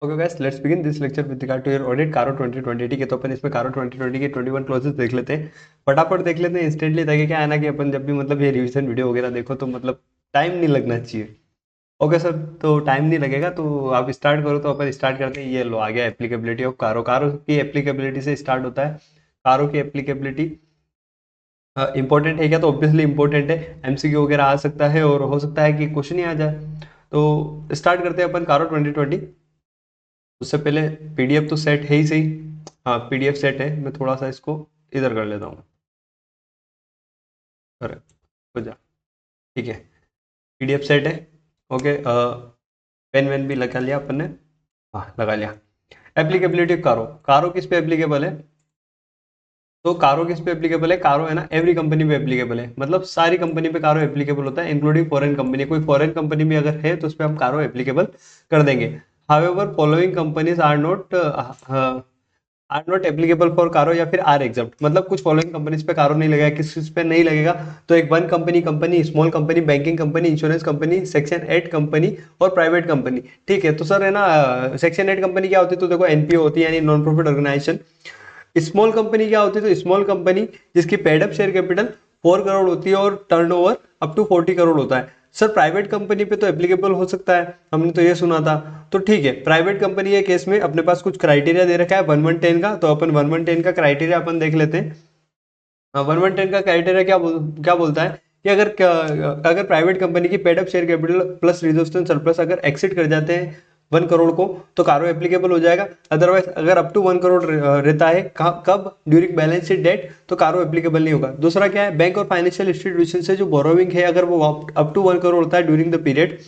Okay guys, let's begin this lecture with regard to your audit CARO 2020। ठीक है, तो अपन इसमें कारो 2020 के 21 क्लोजेस देख लेते हैं, फटाफट देख लेते हैं इंस्टेंटली, ताकि क्या है ना कि अपन जब भी मतलब ये रिवीजन वीडियो वगैरह देखो तो मतलब टाइम नहीं लगना चाहिए। ओके सर, तो टाइम नहीं लगेगा तो आप स्टार्ट करो। तो अपन स्टार्ट करते हैं। ये लो आ गया एप्लीकेबिलिटी ऑफ कारो। कारो की एप्लीकेबिलिटी से स्टार्ट होता है। कारो की एप्लीकेबिलिटी इंपॉर्टेंट है क्या? तो ऑब्वियसली इंपॉर्टेंट है। एमसीक्यू वगैरह आ सकता है और हो सकता है कि क्वेश्चन ही आ जाए। तो स्टार्ट करते हैं अपन कारो 2020। उससे पहले पीडीएफ तो सेट है ही सही। हाँ, पीडीएफ सेट है। मैं थोड़ा सा इसको इधर कर लेता हूँ। अरे हो जा। ठीक है, पीडीएफ सेट है। ओके, पेन वेन भी लगा लिया अपन ने। हाँ, लगा लिया। एप्लीकेबिलिटी कारो। कारो किस पे एप्लीकेबल है? तो कारो किस पे एप्लीकेबल है? कारो है ना एवरी कंपनी पे एप्लीकेबल है, मतलब सारी कंपनी पे कारो एप्लीकेबल होता है, इंक्लूडिंग फॉरेन कंपनी। कोई फॉरेन कंपनी भी अगर है तो उस पर हम कारो एप्लीकेबल कर देंगे। However following companies are not applicable for CARO, या फिर आर एग्जम्प्ट। मतलब कुछ फॉलोइंग कंपनीज पे कारो नहीं लगेगा, किस पे नहीं लगेगा? तो एक one company, small company, banking company, insurance company, section 8 company और प्राइवेट कंपनी। ठीक है, तो सर है ना, सेक्शन 8 कंपनी क्या होती है? तो देखो एनपीओ होती है, यानी non profit organisation. Small company क्या होती है? तो स्मॉल कंपनी जिसकी paid up share capital 4 crore होती है और टर्नओवर अप टू 40 करोड़ होता है। सर प्राइवेट कंपनी पे तो एप्लीकेबल हो सकता है, हमने तो ये सुना था। तो ठीक है, प्राइवेट कंपनी के केस में अपने पास कुछ क्राइटेरिया दे रखा है 1110 का, तो अपन 1110 का क्राइटेरिया अपन देख लेते हैं। 1110 का क्राइटेरिया क्या बोलता है कि अगर प्राइवेट कंपनी की paid up share capital plus reserve surplus अगर एक्सिट कर जाते हैं 1 करोड़ को, तो कारो एप्लीकेबल हो जाएगा। अदरवाइज अगर अप टू 1 करोड़ रहता है, कब? ड्यूरिंग बैलेंस शीट डेट, तो कारो एप्लीकेबल नहीं होगा। दूसरा क्या है? बैंक और फाइनेंशियल इंस्टीट्यूशन से जो बोरोविंग है, अगर वो अप टू 1 करोड़ होता है ड्यूरिंग द पीरियड,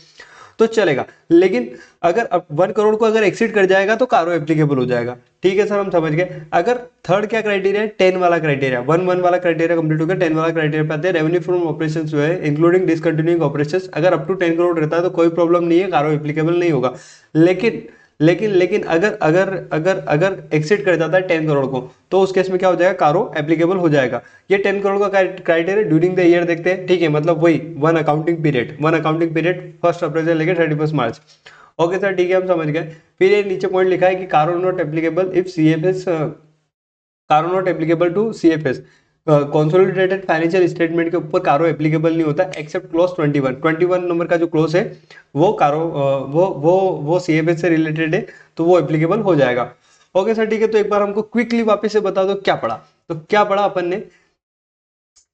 तो चलेगा। लेकिन अगर अब 1 करोड़ को अगर एक्सीड कर जाएगा तो कारो एप्लीकेबल हो जाएगा। ठीक है सर, हम समझ गए। अगर थर्ड क्या क्राइटेरिया है? 10 वाला क्राइटेरिया। 1 वाला क्राइटेरिया कंप्लीट हो गया, 10 वाला क्राइटेरिया पे आते हैं। रेवेन्यू फ्रॉम ऑपरेशन जो है इंक्लूडिंग डिसकंटिन्यूइंग ऑपरेशन, अगर अप टू 10 करोड़ रहता है तो कोई प्रॉब्लम नहीं है, कारो एप्लीकेबल नहीं होगा। लेकिन लेकिन अगर अगर अगर अगर एक्सीड कर जाता है 10 करोड़ को, तो उस केस में क्या हो जाएगा? कारो एप्लीकेबल हो जाएगा। ये 10 करोड़ का क्राइटेरिया ड्यूरिंग द ईयर देखते हैं। ठीक है, मतलब वही वन अकाउंटिंग पीरियड 1 अप्रैल से लेकर 31 मार्च। ओके सर, ठीक है, हम समझ गए। फिर ये नीचे पॉइंट लिखा है कि CARO not applicable if CFS, CARO not applicable to CFS. Consolidated financial statement के ऊपर कारो एप्लीकेबल नहीं होता एक्सेप्ट क्लोज 21 नंबर का जो क्लोज है वो कारो वो सीएफएस से रिलेटेड है, तो वो एप्लीकेबल हो जाएगा। ओके सर, ठीक है, तो एक बार हमको क्विकली वापस से बता दो क्या पढ़ा। तो क्या पढ़ा अपन ने?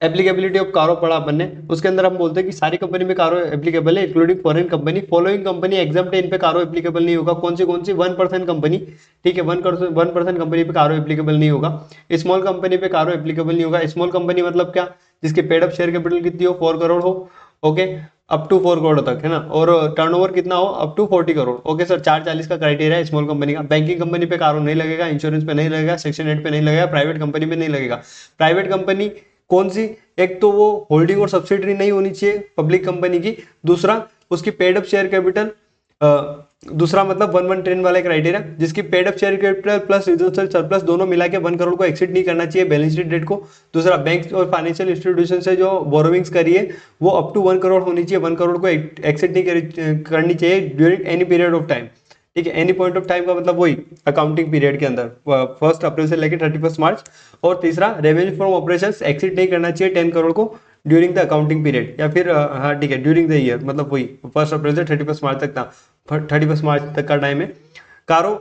एप्लीकेबिलिटी ऑफ कारो पढ़ा अपन ने। उसके अंदर हम बोलते हैं कि सारी कंपनी में कारो एप्लीकेबल है including foreign company. Following company exam in पे कारो एप्लीकेबल नहीं होगा। कौन सी? 1% कंपनी। ठीक है, 1% कंपनी पे कारो एप्लीकेबल नहीं होगा। स्मॉल कंपनी पे कारो एप्लीकेबल नहीं होगा। स्मॉल कंपनी मतलब क्या? जिसकी पेड अप शेयर कैपिटल कितनी हो? 4 करोड़ हो। ओके, अप टू 4 करोड़ तक है ना, और टर्नओवर कितना हो? Up to 40 crore. Okay sir, 440 का क्राइटेरिया है स्मॉल कंपनी का। बैंकिंग कंपनी पे कारो नहीं लगेगा, इंश्योरेंस पे नहीं लगेगा, सेक्शन 8 पे नहीं लगेगा, प्राइवेट कंपनी पे नहीं लगेगा। प्राइवेट कंपनी कौन सी? एक तो वो होल्डिंग और सब्सिडरी नहीं होनी चाहिए पब्लिक कंपनी की। दूसरा उसकी पेड अप शेयर कैपिटल, दूसरा मतलब 1110 वाला क्राइटेरिया, जिसकी paid up share capital plus reserve surplus दोनों मिला के 1 करोड़ को एक्सीड नहीं करना चाहिए बैलेंस शीट डेट को। दूसरा बैंक और फाइनेंशियल इंस्टीट्यूशन से जो बोरोविंग्स करी है वो अप टू 1 करोड़ होनी चाहिए, 1 करोड़ को एक्सीड नहीं करनी चाहिए during any period of time. ठीक है, एनी पॉइंट ऑफ टाइम का मतलब वही अकाउंटिंग पीरियड के अंदर 1 अप्रैल से लेकर 31 मार्च। और तीसरा रेवेन्यू फ्रॉम ऑपरेशंस एक्सीड नहीं करना चाहिए 10 करोड़ को ड्यूरिंग द अकाउंटिंग पीरियड, या फिर हाँ ठीक है, ड्यूरिंग द ईयर, मतलब वही 1 अप्रैल से 31 मार्च तक था। 31 मार्च तक का टाइम है। कारो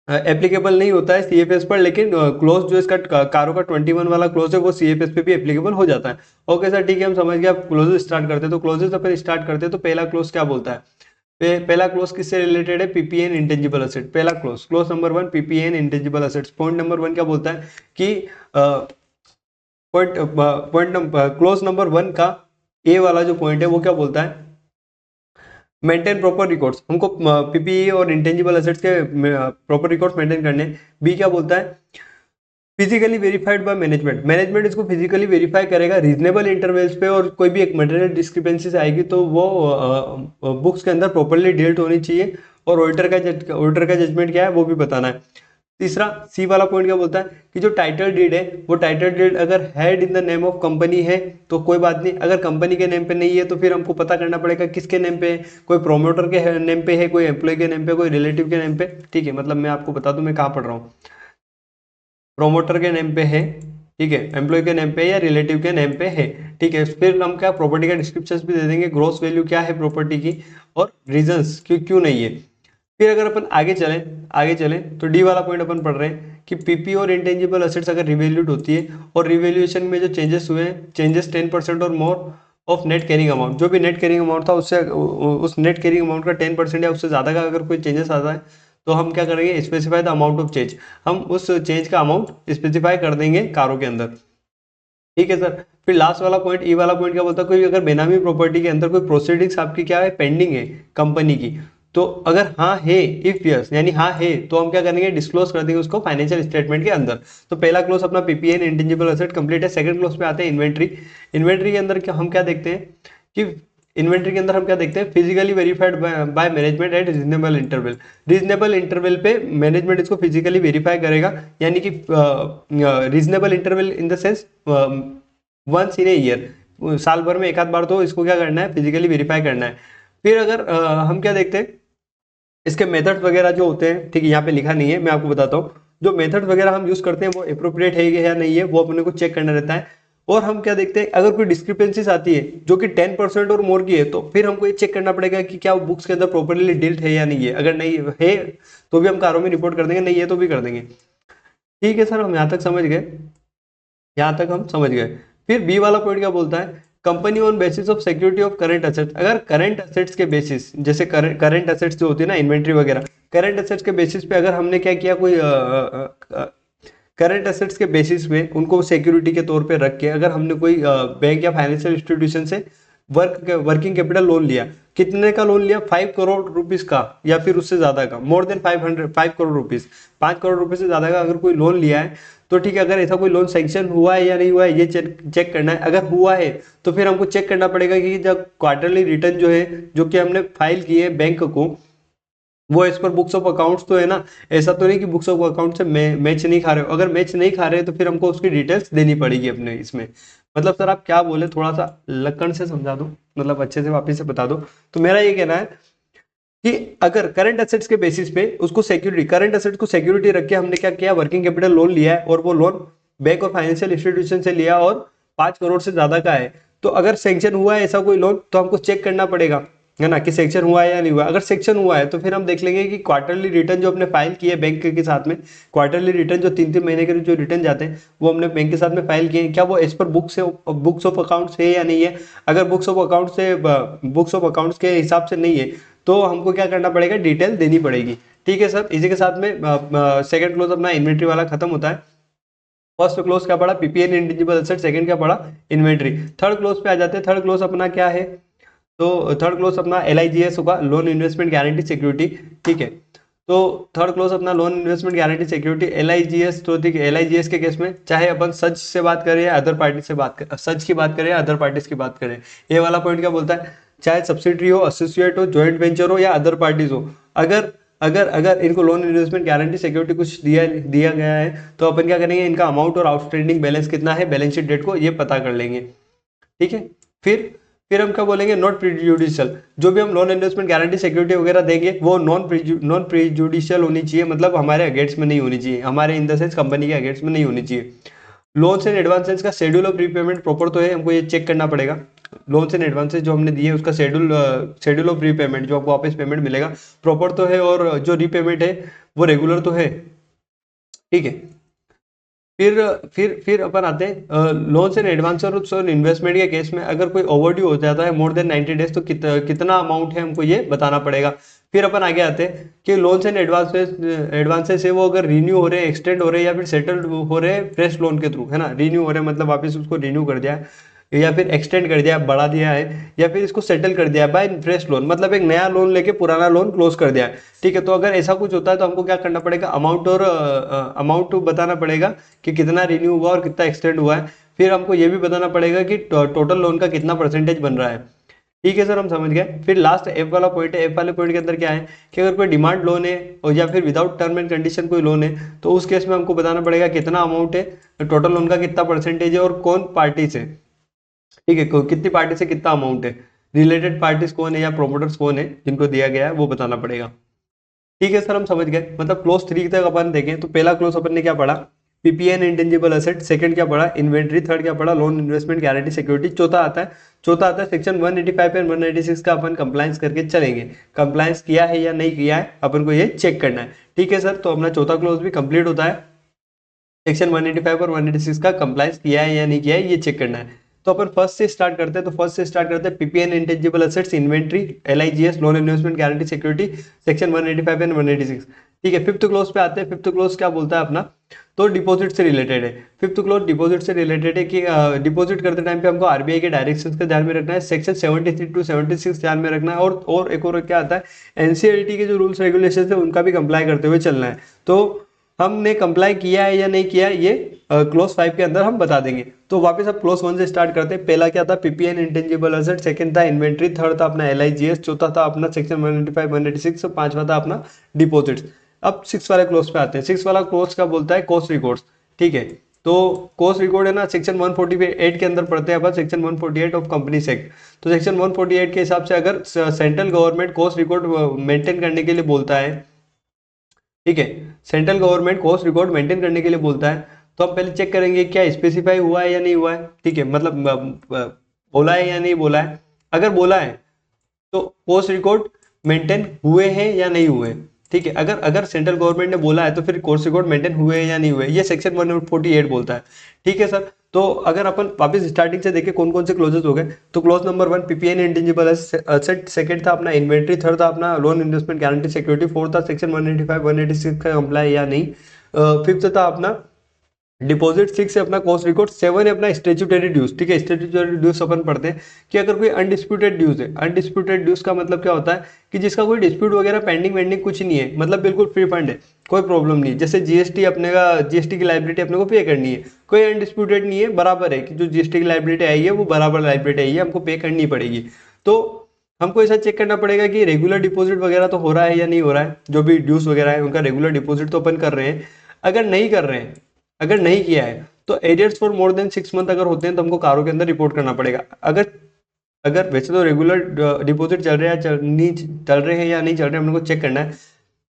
एप्लीकेबल नहीं होता है सीएफएस पर, लेकिन क्लोज जो इसका कारो का 21 वाला क्लोज है वो सीएफएस पे भी एप्लीकेबल हो जाता है। ओके सर, ठीक है, हम समझ गए। अब क्लोजेस स्टार्ट करते हैं। तो क्लोजेस अपन स्टार्ट करते हैं, तो पहला क्लोज क्या बोलता है? पहला क्लोज किससे रिलेटेड है? PP and intangible asset. पहला clause, clause number 1, PP and intangible assets. Point number 1 क्या बोलता है कि क्लोज नंबर 1 का ए वाला जो पॉइंट है वो क्या बोलता है? Maintain proper records. हमको पीपीई और इंटेंजिबल एसेट्स के प्रॉपर रिकॉर्ड्स मेंटेन करने। बी क्या बोलता है? Physically verified by management. Management इसको फिजिकली वेरीफाई करेगा रीजनेबल इंटरवल्स पे, और कोई भी एक मटेरियल डिस्क्रिपेंसीज आएगी तो वो बुक्स के अंदर प्रॉपरली डील्ड होनी चाहिए, और ऑडिटर का जजमेंट क्या है वो भी बताना है। तीसरा सी वाला पॉइंट क्या बोलता है कि जो टाइटल डीड है वो टाइटल डीड अगर had in the name of company है तो कोई बात नहीं, अगर कंपनी के नेम पे नहीं है तो फिर हमको पता करना पड़ेगा किसके नेम पे है, कोई प्रोमोटर के नेम पे है, कोई एम्प्लॉय के नेम पे, कोई रिलेटिव के नेम पे। ठीक है, मतलब मैं आपको बता दूं मैं कहाँ पढ़ रहा हूँ। प्रोमोटर के नेम पे है, ठीक है, एम्प्लॉय के नेम पे या रिलेटिव के नेम पे है। ठीक है, फिर हम क्या प्रॉपर्टी का डिस्क्रिप्शन भी दे देंगे, ग्रॉस वैल्यू क्या है प्रॉपर्टी की और रीजंस क्यों क्यों नहीं है। फिर अगर अपन आगे चलें तो डी वाला पॉइंट अपन पढ़ रहे हैं कि पीपी और इंटेंजिबल असेट्स अगर रिवैल्यूड होती है और रिवैल्यूएशन में जो चेंजेस हुए हैं, चेंजेस 10% और more of net carrying amount, जो भी नेट कैरिंग अमाउंट था उससे उस नेट कैरिंग अमाउंट का 10% या उससे ज़्यादा का अगर कोई चेंजेस आता है तो हम क्या करेंगे, specify the amount of change, हम उस चेंज का अमाउंट स्पेसिफाई कर देंगे कारों के अंदर। ठीक है सर। फिर लास्ट वाला पॉइंट ई वाला पॉइंट क्या बोलता है, कोई अगर बेनामी प्रॉपर्टी के अंदर कोई प्रोसीडिंग्स आपकी क्या है, पेंडिंग है कंपनी की, तो अगर हाँ है, इफ यस यानी हाँ है, तो हम क्या करेंगे, डिस्क्लोज कर देंगे उसको फाइनेंशियल स्टेटमेंट के अंदर। तो पहला क्लोज अपना पीपीएन इंटेंजिबल एसेट कंप्लीट है। सेकंड क्लोज पे आते हैं इन्वेंट्री। इन्वेंट्री के अंदर क्या हम क्या देखते हैं कि इन्वेंट्री के अंदर हम क्या देखते हैं, physically verified by management at reasonable interval. Reasonable interval पे मैनेजमेंट इसको फिजिकली वेरीफाई करेगा, यानी कि reasonable interval in the sense once in a year, साल भर में एक आध बार तो इसको क्या करना है, फिजिकली वेरीफाई करना है। फिर अगर हम क्या देखते हैं, इसके मेथड्स वगैरह जो होते हैं, ठीक है यहाँ पे लिखा नहीं है, मैं आपको बताता हूँ, जो मेथड्स वगैरह हम यूज करते हैं वो अप्रोप्रिएट है या नहीं है, वो अपने को चेक करना रहता है। और हम क्या देखते हैं, अगर कोई डिस्क्रिपेंसीज आती है जो कि 10% और मोर की है, तो फिर हमको ये चेक करना पड़ेगा कि क्या वो बुक्स के अंदर प्रॉपरली डील्ड है या नहीं है। अगर नहीं है तो भी हम कारों में रिपोर्ट कर देंगे, नहीं है तो भी कर देंगे। ठीक है सर, हम यहाँ तक समझ गए, यहाँ तक हम समझ गए। फिर बी वाला पॉइंट क्या बोलता है, company on basis of security of current assets. अगर करंट एसेट्स के बेसिस, जैसे करंट एसेट्स जो होती है ना, इन्वेंट्री वगैरह, करंट एसेट्स के बेसिस पे अगर हमने क्या किया, कोई करंट एसेट्स के बेसिस पे उनको सिक्योरिटी के तौर पे रख के अगर हमने कोई बैंक या फाइनेंशियल इंस्टीट्यूशन से वर्किंग कैपिटल लोन लिया, कितने का लोन लिया, 5 करोड़ रुपीस का या फिर उससे ज्यादा का, more than 5 crore rupees, 5 crore रुपए से ज्यादा का अगर कोई लोन लिया है तो ठीक है, अगर ऐसा कोई लोन सैंक्शन हुआ है या नहीं हुआ है ये चेक करना है। अगर हुआ है तो फिर हमको चेक करना पड़ेगा कि जब क्वार्टरली रिटर्न जो है, जो कि हमने फाइल की है बैंक को, वो इस पर बुक्स ऑफ अकाउंट्स तो है ना, ऐसा तो नहीं कि बुक्स ऑफ अकाउंट से मैच नहीं खा रहे हो। अगर मैच नहीं खा रहे तो फिर हमको उसकी डिटेल्स देनी पड़ेगी अपने इसमें। मतलब सर आप क्या बोले, थोड़ा सा लक्कड़ से समझा दो, मतलब अच्छे से वापिस से बता दो। तो मेरा ये कहना है कि अगर करंट एसेट्स के बेसिस पे उसको सिक्योरिटी, करंट एसेट्स को सिक्योरिटी रख के हमने क्या किया, वर्किंग कैपिटल लोन लिया है और वो लोन बैंक और फाइनेंशियल इंस्टीट्यूशन से लिया और 5 करोड़ से ज्यादा का है, तो अगर सेंक्शन हुआ है ऐसा कोई लोन तो हमको चेक करना पड़ेगा, है ना, कि सेक्शन हुआ है या नहीं हुआ। अगर सेक्शन हुआ है तो फिर हम देख लेंगे कि क्वार्टरली रिटर्न जो हमने फाइल किए बैंक के साथ में, क्वार्टरली रिटर्न जो 3-3 महीने के जो रिटर्न जाते हैं वो हमने बैंक के साथ में फाइल किए, क्या वो as per books of accounts है या नहीं है। अगर बुक्स ऑफ अकाउंट्स के हिसाब से नहीं है तो हमको क्या करना पड़ेगा, डिटेल देनी पड़ेगी। ठीक है सर, इसी के साथ में सेकंड क्लोज अपना इन्वेंट्री वाला खत्म होता है। फर्स्ट क्लोज क्या पड़ा, पीपीएन इंटेंजिबल एसेट, सेकंड क्या पड़ा, इन्वेंट्री। थर्ड क्लोज पे आ जाते हैं। थर्ड क्लोज अपना क्या है, तो थर्ड क्लोज अपना LIGS होगा, लोन इन्वेस्टमेंट गारंटी सिक्योरिटी। ठीक है, तो थर्ड क्लोज अपना loan investment guarantee security LIGS। तो ठीक है, LIGS के केस में चाहे अपन सच से बात करें या अदर पार्टी से बात करें, सच की बात करें या अदर पार्टीज की बात करें, ये वाला पॉइंट क्या बोलता है, चाहे सब्सिडरी हो, एसोसिएट हो, ज्वाइंट वेंचर हो या अदर पार्टीज हो, अगर अगर अगर इनको लोन इन्वेस्टमेंट गारंटी सिक्योरिटी कुछ दिया गया है तो अपन क्या करेंगे, इनका अमाउंट और आउटस्टैंडिंग बैलेंस कितना है, बैलेंस शीट डेट को ये पता कर लेंगे। ठीक है, फिर हम क्या बोलेंगे, नॉट प्रीजुडिशियल। जो भी हम लोन इन्वेस्टमेंट गारंटी सिक्योरिटी वगैरह देंगे वो नॉन प्रीजुडिशियल होनी चाहिए, मतलब हमारे अगेंस्ट में नहीं होनी चाहिए, हमारे इन द सेंस कंपनी के अगेंस्ट में नहीं होनी चाहिए। लोन्स एंड एडवांसेस का शेड्यूल ऑफ रीपेमेंट प्रॉपर तो है, हमको ये चेक करना पड़ेगा। लोन्स एंड एडवांसेस जो हमने दिए उसका शेड्यूल ऑफ रीपेमेंट, जो आपको वापस पेमेंट मिलेगा, प्रॉपर तो है, और जो रीपेमेंट है वो रेगुलर तो है। ठीक है, फिर अपन आते हैं लोन्स एंड एडवांस और इन्वेस्टमेंट के केस में अगर कोई ओवरड्यू हो जाता है मोर देन 90 डेज तो कितना अमाउंट है हमको ये बताना पड़ेगा। फिर अपन आगे आते हैं कि लोन्स एंड एडवांसेस है वो अगर रिन्यू हो रहे हैं, एक्सटेंड हो रहे हैं या फिर सेटल हो रहे हैं फ्रेश लोन के थ्रू, है ना, रिन्यू हो रहे हैं मतलब वापस उसको रिन्यू कर दिया है या फिर एक्सटेंड कर दिया, बढ़ा दिया है, या फिर इसको सेटल कर दिया है बाय फ्रेश लोन, मतलब एक नया लोन लेके पुराना लोन क्लोज कर दिया है। ठीक है, तो अगर ऐसा कुछ होता है तो हमको क्या करना पड़ेगा, अमाउंट बताना पड़ेगा कि कितना रिन्यू हुआ और कितना एक्सटेंड हुआ है। फिर हमको ये भी बताना पड़ेगा कि टोटल लोन का कितना परसेंटेज बन रहा है। ठीक है सर, हम समझ गए। फिर लास्ट एफ वाला पॉइंट है। एफ वाले पॉइंट के अंदर क्या है कि अगर कोई डिमांड लोन है और या फिर विदाउट टर्म एंड कंडीशन कोई लोन है, तो उस केस में हमको बताना पड़ेगा कितना अमाउंट है, टोटल लोन का कितना परसेंटेज है और कौन पार्टी से, ठीक है, कितनी पार्टी से कितना अमाउंट है, रिलेटेड पार्टीज कौन है या प्रोमोटर्स कौन है जिनको दिया गया है वो बताना पड़ेगा। ठीक है सर, हम समझ गए। मतलब क्लोज 3 तक अपन देखें तो पहला क्लोज अपन ने क्या पढ़ा, पीपीएन इंटेंजिबल एसेट, सेकंड क्या पढ़ा, इन्वेंट्री, थर्ड क्या पढ़ा, लोन इन्वेस्टमेंट गारंटी सिक्योरिटी, चौथा आता है सेक्शन 185 एंड 196 का अपन कंप्लायंस करके चलेंगे। कंप्लायंस किया है या नहीं किया है अपन को ये चेक करना है। ठीक है सर, तो अपना चौथा क्लोज भी कंप्लीट होता है। सेक्शन 185 और 186 का कंप्लायंस किया है या नहीं किया है ये चेक करना है। तो अपन फर्स्ट से स्टार्ट करते हैं। तो फर्स्ट से स्टार्ट करते हैं PP and intangible assets, inventory, LIGS, loan investment guarantee security, section 185 and 186। ठीक है, फिफ्थ क्लोज पे आते हैं। फिफ्थ क्लोज क्या बोलता है अपना, तो डिपॉजिट से रिलेटेड है। फिफ्थ क्लोज डिपॉजिट से रिलेटेड है कि डिपॉजिट करते टाइम पे हमको आरबीआई के डायरेक्शंस का ध्यान में रखना है, सेक्शन 73 टू 76 ध्यान में रखना है, और एक और क्या आता है, एनसीईआरटी के जो रूल्स रेगुलेशन है उनका भी कंप्लाई करते हुए चलना है। तो हमने कंप्लाई किया है या नहीं किया है ये क्लोज 5 के अंदर हम बता देंगे। तो वापस अब क्लोज 1 से स्टार्ट करते हैं। पहला क्या था, पीपीएन इंटेंजिबल एसेट, सेकंड था इन्वेंट्री, थर्ड था अपना एलआईजीएस, चौथा था अपना सेक्शन 195 186, पांचवा था अपना डिपॉजिट्स। अब 6 वाले क्लोज पे आते हैं। 6 वाला क्लोज क्या बोलता है, कॉस्ट रिकॉर्ड्स। ठीक है, तो कॉस्ट रिकॉर्ड है ना, सेक्शन 148 के अंदर पढ़ते हैं अपन, सेक्शन 148 ऑफ कंपनीज एक्ट। तो सेक्शन 148 के हिसाब से अगर central government cost record maintain करने के लिए बोलता है, ठीक है, central government cost record maintain करने के लिए बोलता है, तो हम पहले चेक करेंगे क्या स्पेसिफाई हुआ है या नहीं हुआ है। ठीक है, मतलब बोला है या नहीं बोला है। अगर बोला है तो कॉस्ट रिकॉर्ड मेंटेन हुए हैं या नहीं हुए। ठीक है, अगर अगर सेंट्रल गवर्नमेंट ने बोला है तो फिर कॉस्ट रिकॉर्ड मेंटेन हुए हैं या नहीं हुए, ये सेक्शन 148 बोलता है। ठीक है सर, तो अगर अपन वापस स्टार्टिंग से देखें कौन कौन से क्लोजेस हो गए, तो close number 1 PP and intangible asset, second था अपना इन्वेंट्री, थर्ड था अपना loan investment guarantee security, fourth था सेक्शन 185 186 का कंप्लाई या नहीं, फिफ्थ था अपना डिपॉजिट, 6 है अपना कॉस्ट रिकॉर्ड, 7 है अपना स्टेचुटरी ड्यूज। ठीक है, स्टेचुटरी ड्यूज अपन पढ़ते हैं कि अगर कोई अनडिस्प्यूटेड ड्यूज है, अनडिस्प्यूटेड ड्यूज का मतलब क्या होता है कि जिसका कोई डिस्प्यूट वगैरह पेंडिंग वेंडिंग कुछ नहीं है, मतलब बिल्कुल फ्री फंड है, कोई प्रॉब्लम नहीं। जैसे जीएसटी अपने का, जीएसटी की लाइबिलिटी अपने को पे करनी है, कोई अनडिस्प्यूटेड नहीं है, बराबर है कि जो जीएसटी की लाइबिलिटी आई है वो बराबर लाइबिलिटी आई है, हमको पे करनी पड़ेगी। तो हमको ऐसा चेक करना पड़ेगा कि रेगुलर डिपॉजिट वगैरह तो हो रहा है या नहीं हो रहा है, जो भी ड्यूज वगैरह है उनका रेगुलर डिपॉजिट तो अपन कर रहे हैं। अगर नहीं कर रहे हैं, अगर नहीं किया है, तो arrears for more than 6 month अगर होते हैं तो हमको कारों के अंदर रिपोर्ट करना पड़ेगा। अगर अगर वैसे तो रेगुलर डिपॉजिट चल रहे हैं, चल रहे हैं या नहीं चल रहे हैं, हमको चेक करना है।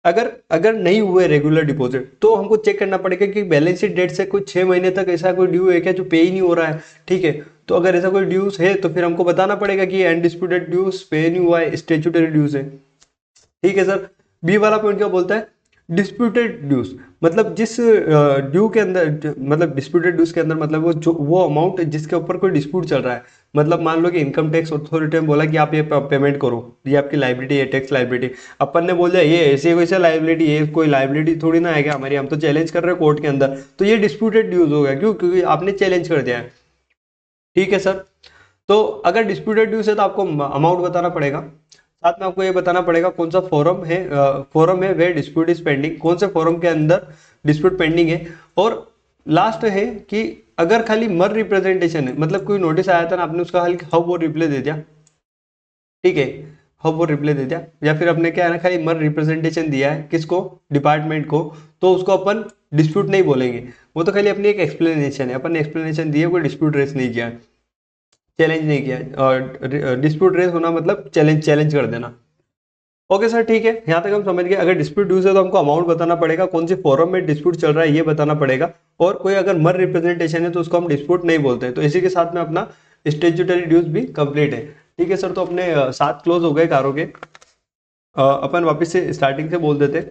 अगर अगर नहीं हुए रेगुलर डिपॉजिट तो हमको चेक करना पड़ेगा कि बैलेंस शीट डेट से कुछ 6 महीने तक ऐसा कोई ड्यू है क्या जो पे ही नहीं हो रहा है। ठीक है, तो अगर ऐसा कोई ड्यूज है तो फिर हमको बताना पड़ेगा कि अनडिस्प्यूटेड ड्यूज पे नहीं हुआ है, स्टेचुटरी ड्यूज है। ठीक है सर, बी वाला पॉइंट क्या बोलता है, डिस्प्यूटेड ड्यूज, मतलब जिस ड्यू के अंदर, मतलब डिस्प्यूटेड ड्यूज के अंदर मतलब वो अमाउंट जिसके ऊपर कोई डिस्प्यूट चल रहा है। मतलब मान लो कि इनकम टैक्स अथॉरिटी ने बोला कि आप ये पेमेंट करो, ये आपकी लाइबिलिटी है, टैक्स लाइबिलिटी। अपन ने बोल दिया ये ऐसी वैसे लाइबिलिटी है, कोई लाइबिलिटी थोड़ी ना है क्या हमारी, हम तो चैलेंज कर रहे हैं कोर्ट के अंदर, तो ये डिस्प्यूटेड ड्यूज हो गया। क्यों, क्योंकि आपने चैलेंज कर दिया है। ठीक है सर, तो अगर डिस्प्यूटेड ड्यूज है तो आपको अमाउंट बताना पड़ेगा। साथ में आपको ये बताना पड़ेगा कौन सा फोरम है वे डिस्प्यूट इज पेंडिंग, कौन से फोरम के अंदर डिस्प्यूट पेंडिंग है। और लास्ट है कि अगर खाली मर रिप्रेजेंटेशन है, मतलब कोई नोटिस आया था ना, आपने उसका खाली हाउ वो रिप्लाई दे दिया, ठीक है, हाउ वो रिप्लाई दे दिया, या फिर आपने क्या है ना खाली मर रिप्रेजेंटेशन दिया है किसको, डिपार्टमेंट को, तो उसको अपन डिस्प्यूट नहीं बोलेंगे। वो तो खाली अपनी एक एक्सप्लेनेशन है, अपन ने एक्सप्लेनेशन दी है, कोई डिस्प्यूट रेस नहीं किया, चैलेंज नहीं किया। और डिस्प्यूट रेस होना मतलब चैलेंज चैलेंज कर देना। ओके सर, ठीक है, यहाँ तक हम समझ गए। अगर डिस्प्यूट ड्यूज है तो हमको अमाउंट बताना पड़ेगा, कौन सी फोरम में डिस्प्यूट चल रहा है ये बताना पड़ेगा, और कोई अगर मर रिप्रेजेंटेशन है तो उसको हम डिस्प्यूट नहीं बोलते हैं। तो इसी के साथ में अपना स्टेट्यूटरी ड्यूज भी कंप्लीट है। ठीक है सर, तो अपने 7 क्लोज हो गए कारों के। अपन वापस से स्टार्टिंग से बोल देते।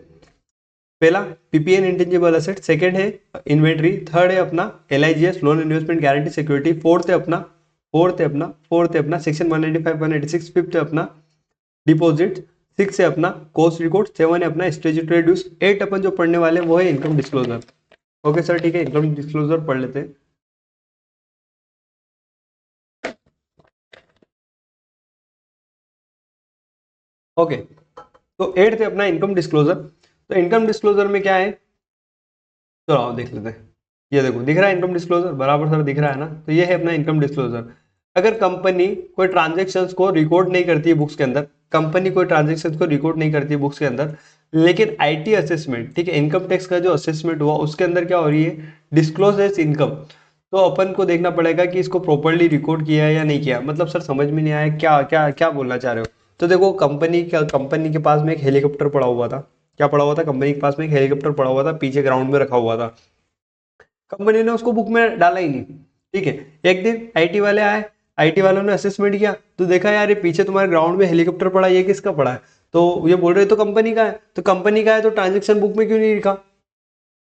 पहला पीपीएन इंटेंजिबल एसेट, सेकंड है इन्वेंट्री, थर्ड है अपना LIGS loan investment guarantee security, fourth है अपना सेक्शन 195 186, फिफ्थ है अपना डिपॉजिट, 6 है अपना कॉस्ट रिकॉर्ड, 7 है अपना स्टेट्यूटरी ड्यूज, 8 अपन जो पढ़ने वाले हैं वो है इनकम डिस्क्लोजर। ओके सर, ठीक है, इनकम डिस्क्लोजर पढ़ लेते हैं। ओके, तो 8 है अपना इनकम डिस्क्लोजर। तो इनकम डिस्क्लोजर में क्या है, चलो आओ देख लेते हैं। ये देखो दिख रहा है इनकम डिस्क्लोजर, बराबर सर दिख रहा है ना, तो ये है अपना इनकम डिस्क्लोजर। अगर कंपनी कोई ट्रांजेक्शन्स को रिकॉर्ड नहीं करती है बुक्स के अंदर, कंपनी कोई ट्रांजेक्शन्स को रिकॉर्ड नहीं करती है बुक्स के अंदर, लेकिन आईटी असेसमेंट, ठीक है, इनकम टैक्स का जो असेसमेंट हुआ उसके अंदर क्या हो रही है, डिस्क्लोज एज इनकम, तो अपन को देखना पड़ेगा कि इसको प्रॉपर्ली रिकॉर्ड किया है या नहीं किया। मतलब सर समझ में नहीं आया, क्या क्या क्या बोलना चाह रहे हो। तो देखो कंपनी के पास में एक हेलीकॉप्टर पड़ा हुआ था। क्या पड़ा हुआ था? कंपनी के पास में एक हेलीकॉप्टर पड़ा हुआ था, पीछे ग्राउंड में रखा हुआ था। कंपनी ने उसको बुक में डाला ही नहीं, ठीक है। एक दिन आईटी वाले आए, आईटी वालों ने असेसमेंट किया तो देखा यार ये पीछे तुम्हारे ग्राउंड में हेलीकॉप्टर पड़ा है, ये किसका पड़ा है? तो ये बोल रहे तो कंपनी का है, तो कंपनी का है तो ट्रांजेक्शन बुक में क्यों नहीं लिखा,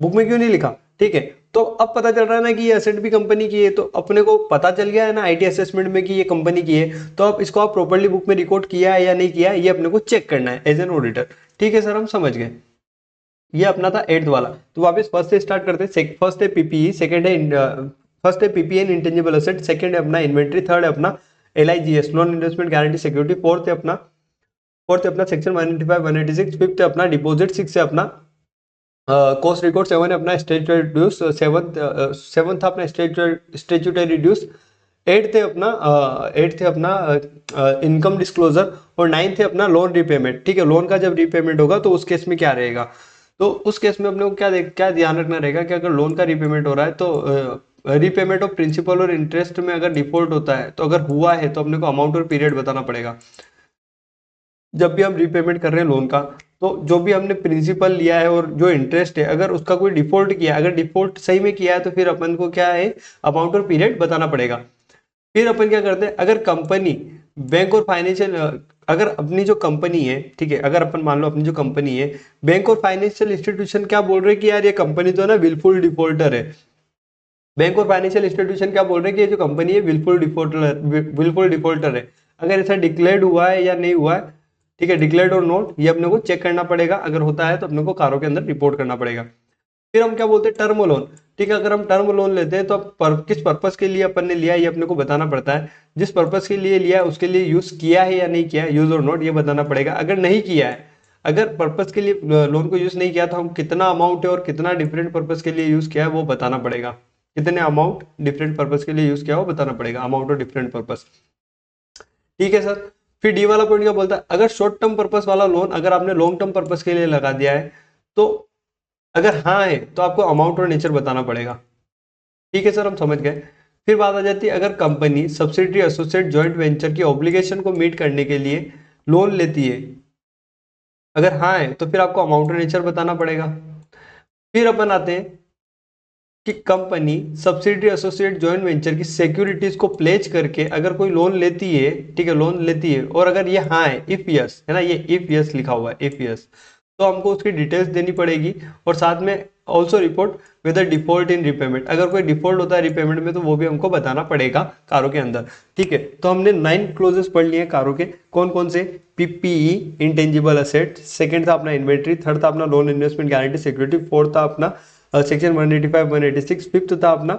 बुक में क्यों नहीं लिखा, ठीक है। तो अब पता चल रहा है ना कि ये एसेट भी कंपनी की है, तो अपने को पता चल गया है ना आईटी असेसमेंट में कि ये कंपनी की है, तो अब इसको आप प्रॉपर्ली बुक में रिकॉर्ड किया है या नहीं किया है, ये अपने को चेक करना है एज एन ऑडिटर। ठीक है सर, हम समझ गए। ये अपना था 8th वाला। तो वापस फर्स्ट से स्टार्ट करते हैं। फर्स्ट है पीपीई, सेकंड है फर्स्ट है PPE and intangible asset, second है अपना इन्वेंट्री, थर्ड है अपना LIGS non investment guarantee security, fourth है अपना सेक्शन 185 186, फिफ्थ है अपना डिपॉजिट, सिक्स है अपना कॉस्ट रिकॉर्ड, सेवन है अपना स्टेचुटरी ड्यूस, सेवन था अपना स्टेचुटरी ड्यूस, एट्थ है अपना इनकम डिस्क्लोजर, और नाइन्थ है अपना लोन रिपेमेंट। ठीक है, लोन का जब रिपेमेंट होगा तो उस केस में क्या रहेगा, तो उस केस में अपने को क्या ध्यान रखना रहेगा कि अगर लोन का रिपेमेंट हो रहा है तो रीपेमेंट ऑफ प्रिंसिपल और इंटरेस्ट में अगर डिफॉल्ट होता है, तो अगर हुआ है तो अपने को अमाउंट और पीरियड बताना पड़ेगा। जब भी हम रीपेमेंट कर रहे हैं लोन का, तो जो भी हमने प्रिंसिपल लिया है और जो इंटरेस्ट है, अगर उसका कोई डिफॉल्ट किया, अगर डिफॉल्ट सही में किया है तो फिर अपन को क्या है, अमाउंट और पीरियड बताना पड़ेगा। फिर अपन क्या करते हैं, अगर कंपनी बैंक और फाइनेंशियल, अगर अपनी जो कंपनी है, ठीक है, अगर अपन मान लो अपनी जो कंपनी है, बैंक और फाइनेंशियल इंस्टीट्यूशन क्या बोल रहे हैं कि यार ये कंपनी तो ना विलफुल डिफॉल्टर है। बैंक और फाइनेंशियल इंस्टीट्यूशन क्या बोल रहे हैं कि ये जो कंपनी है विलफुल डिफॉल्टर है। अगर ऐसा डिक्लेयर्ड हुआ है या नहीं हुआ है, ठीक है, डिक्लेयर्ड और नोट, ये अपने को चेक करना पड़ेगा। अगर होता है तो अपने को कारों के अंदर रिपोर्ट करना पड़ेगा। फिर हम क्या बोलते हैं, टर्म लोन। ठीक है, अगर हम टर्म लोन लेते हैं तो किस पर्पस के लिए अपन ने लिया ये अपने को बताना पड़ता है। जिस पर्पस के लिए लिया है उसके लिए यूज किया है या नहीं किया है, यूज और नोट, ये बताना पड़ेगा। अगर नहीं किया है, अगर पर्पस के लिए लोन को यूज नहीं किया तो हम कितना अमाउंट है और कितना डिफरेंट पर्पस के लिए यूज किया है वो बताना पड़ेगा। कितने अमाउंट डिफरेंट पर्पस के लिए यूज किया वो बताना पड़ेगा, अमाउंट और डिफरेंट पर्पस। ठीक है सर। फिर डी वाला पॉइंट क्या बोलता है, अगर शॉर्ट टर्म पर्पस वाला लोन अगर आपने लॉन्ग टर्म पर्पस के लिए लगा दिया है, तो अगर हाँ है तो आपको अमाउंट और नेचर बताना पड़ेगा। ठीक है सर, हम समझ गए। फिर बात आ जाती है, अगर company subsidiary associate joint venture की ऑब्लिगेशन को मीट करने के लिए लोन लेती है, अगर हाँ है तो फिर आपको अमाउंट और नेचर बताना पड़ेगा। फिर अपन आते हैं कि company subsidiary associate joint venture की सिक्योरिटीज को प्लेज करके अगर कोई लोन लेती है, ठीक है, लोन लेती है, और अगर ये हाँ है, इफ यस है ना, ये इफ यस लिखा हुआ है, इफ यस, तो हमको उसकी डिटेल्स देनी पड़ेगी। और साथ में also report with default in repayment, अगर कोई डिफॉल्ट होता है रिपेमेंट में तो वो भी हमको बताना पड़ेगा कारों के अंदर। ठीक है, तो हमने 9 क्लोजेस पढ़ लिए हैं कारों के। कौन कौन से? पीपीई इंटेंजिबल असेट, सेकंड था अपना इन्वेंट्री, थर्ड था अपना loan investment guarantee security, fourth था अपना सेक्शन 185 186, फिफ्थ था अपना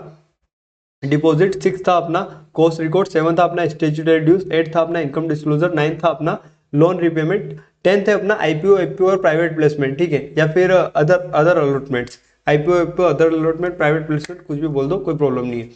डिपॉजिट, सिक्स था अपना कॉस्ट रिकॉर्ड, सेवन था अपना स्टेचुटरी ड्यूज, एट था अपना इनकम डिस्क्लोजर, नाइन था अपना लोन रिपेमेंट, टेंथ है अपना आईपीओ एफपीओ और प्राइवेट प्लेसमेंट। ठीक है, या फिर other other allotments, IPO FPO other allotment private placement, कुछ भी बोल दो, कोई प्रॉब्लम नहीं है।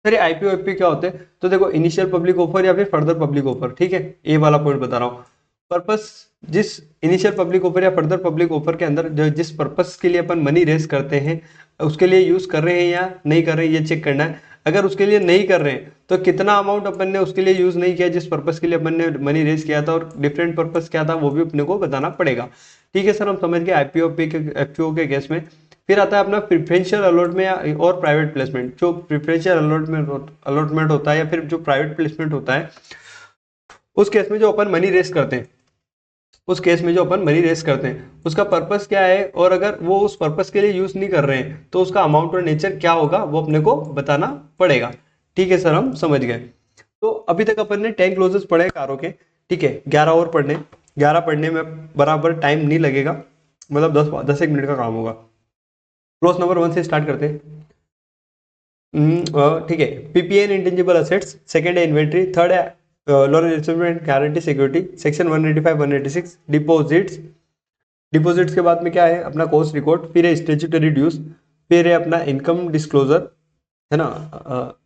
सर आईपीओ एफपी क्या होते हैं? तो देखो, इनिशियल पब्लिक ऑफर या फिर फर्दर पब्लिक ऑफर। ठीक है, ये वाला पॉइंट बता रहा हूँ। पर्पस, जिस इनिशियल पब्लिक ऑफर या फर्दर पब्लिक ऑफर के अंदर जो जिस पर्पस के लिए अपन मनी रेज करते हैं, उसके लिए यूज कर रहे हैं या नहीं कर रहे हैं, ये चेक करना है। अगर उसके लिए नहीं कर रहे हैं तो कितना अमाउंट अपन ने उसके लिए यूज नहीं किया जिस पर्पस के लिए अपन ने मनी रेज किया था, और डिफरेंट पर्पस क्या था वो भी अपने को बताना पड़ेगा। ठीक है सर, हम समझ गए आईपीओ एफपीओ के केस में। फिर आता है अपना प्रिफरेंशियल अलॉटमेंट और प्राइवेट प्लेसमेंट। जो प्रिफरेंशियल अलॉटमेंट होता है या फिर जो प्राइवेट प्लेसमेंट होता है, उस केस में जो अपन मनी रेस करते हैं, उसका पर्पस क्या है, और अगर वो उस पर्पस के लिए यूज नहीं कर रहे हैं तो उसका अमाउंट और नेचर क्या होगा वो अपने को बताना पड़ेगा। ठीक है सर, हम समझ गए। तो अभी तक अपन ने 10 क्लोजेस पढ़े कारों के। ठीक है, 11 और पढ़ने, 11 पढ़ने में बराबर टाइम नहीं लगेगा, मतलब 10 एक मिनट का काम होगा। क्लोज नंबर 1 से स्टार्ट करते हैं। ठीक है, पीपीएन इंटेंजिबल असेट्स, सेकंड है इन्वेंट्री, थर्ड है loan investment guarantee security, section 185 186 deposits. Deposits के बाद में क्या है अपना कॉस्ट रिकॉर्ड, फिर है स्टेचुटरी ड्यूज, फिर है अपना इनकम डिस्क्लोजर, है ना।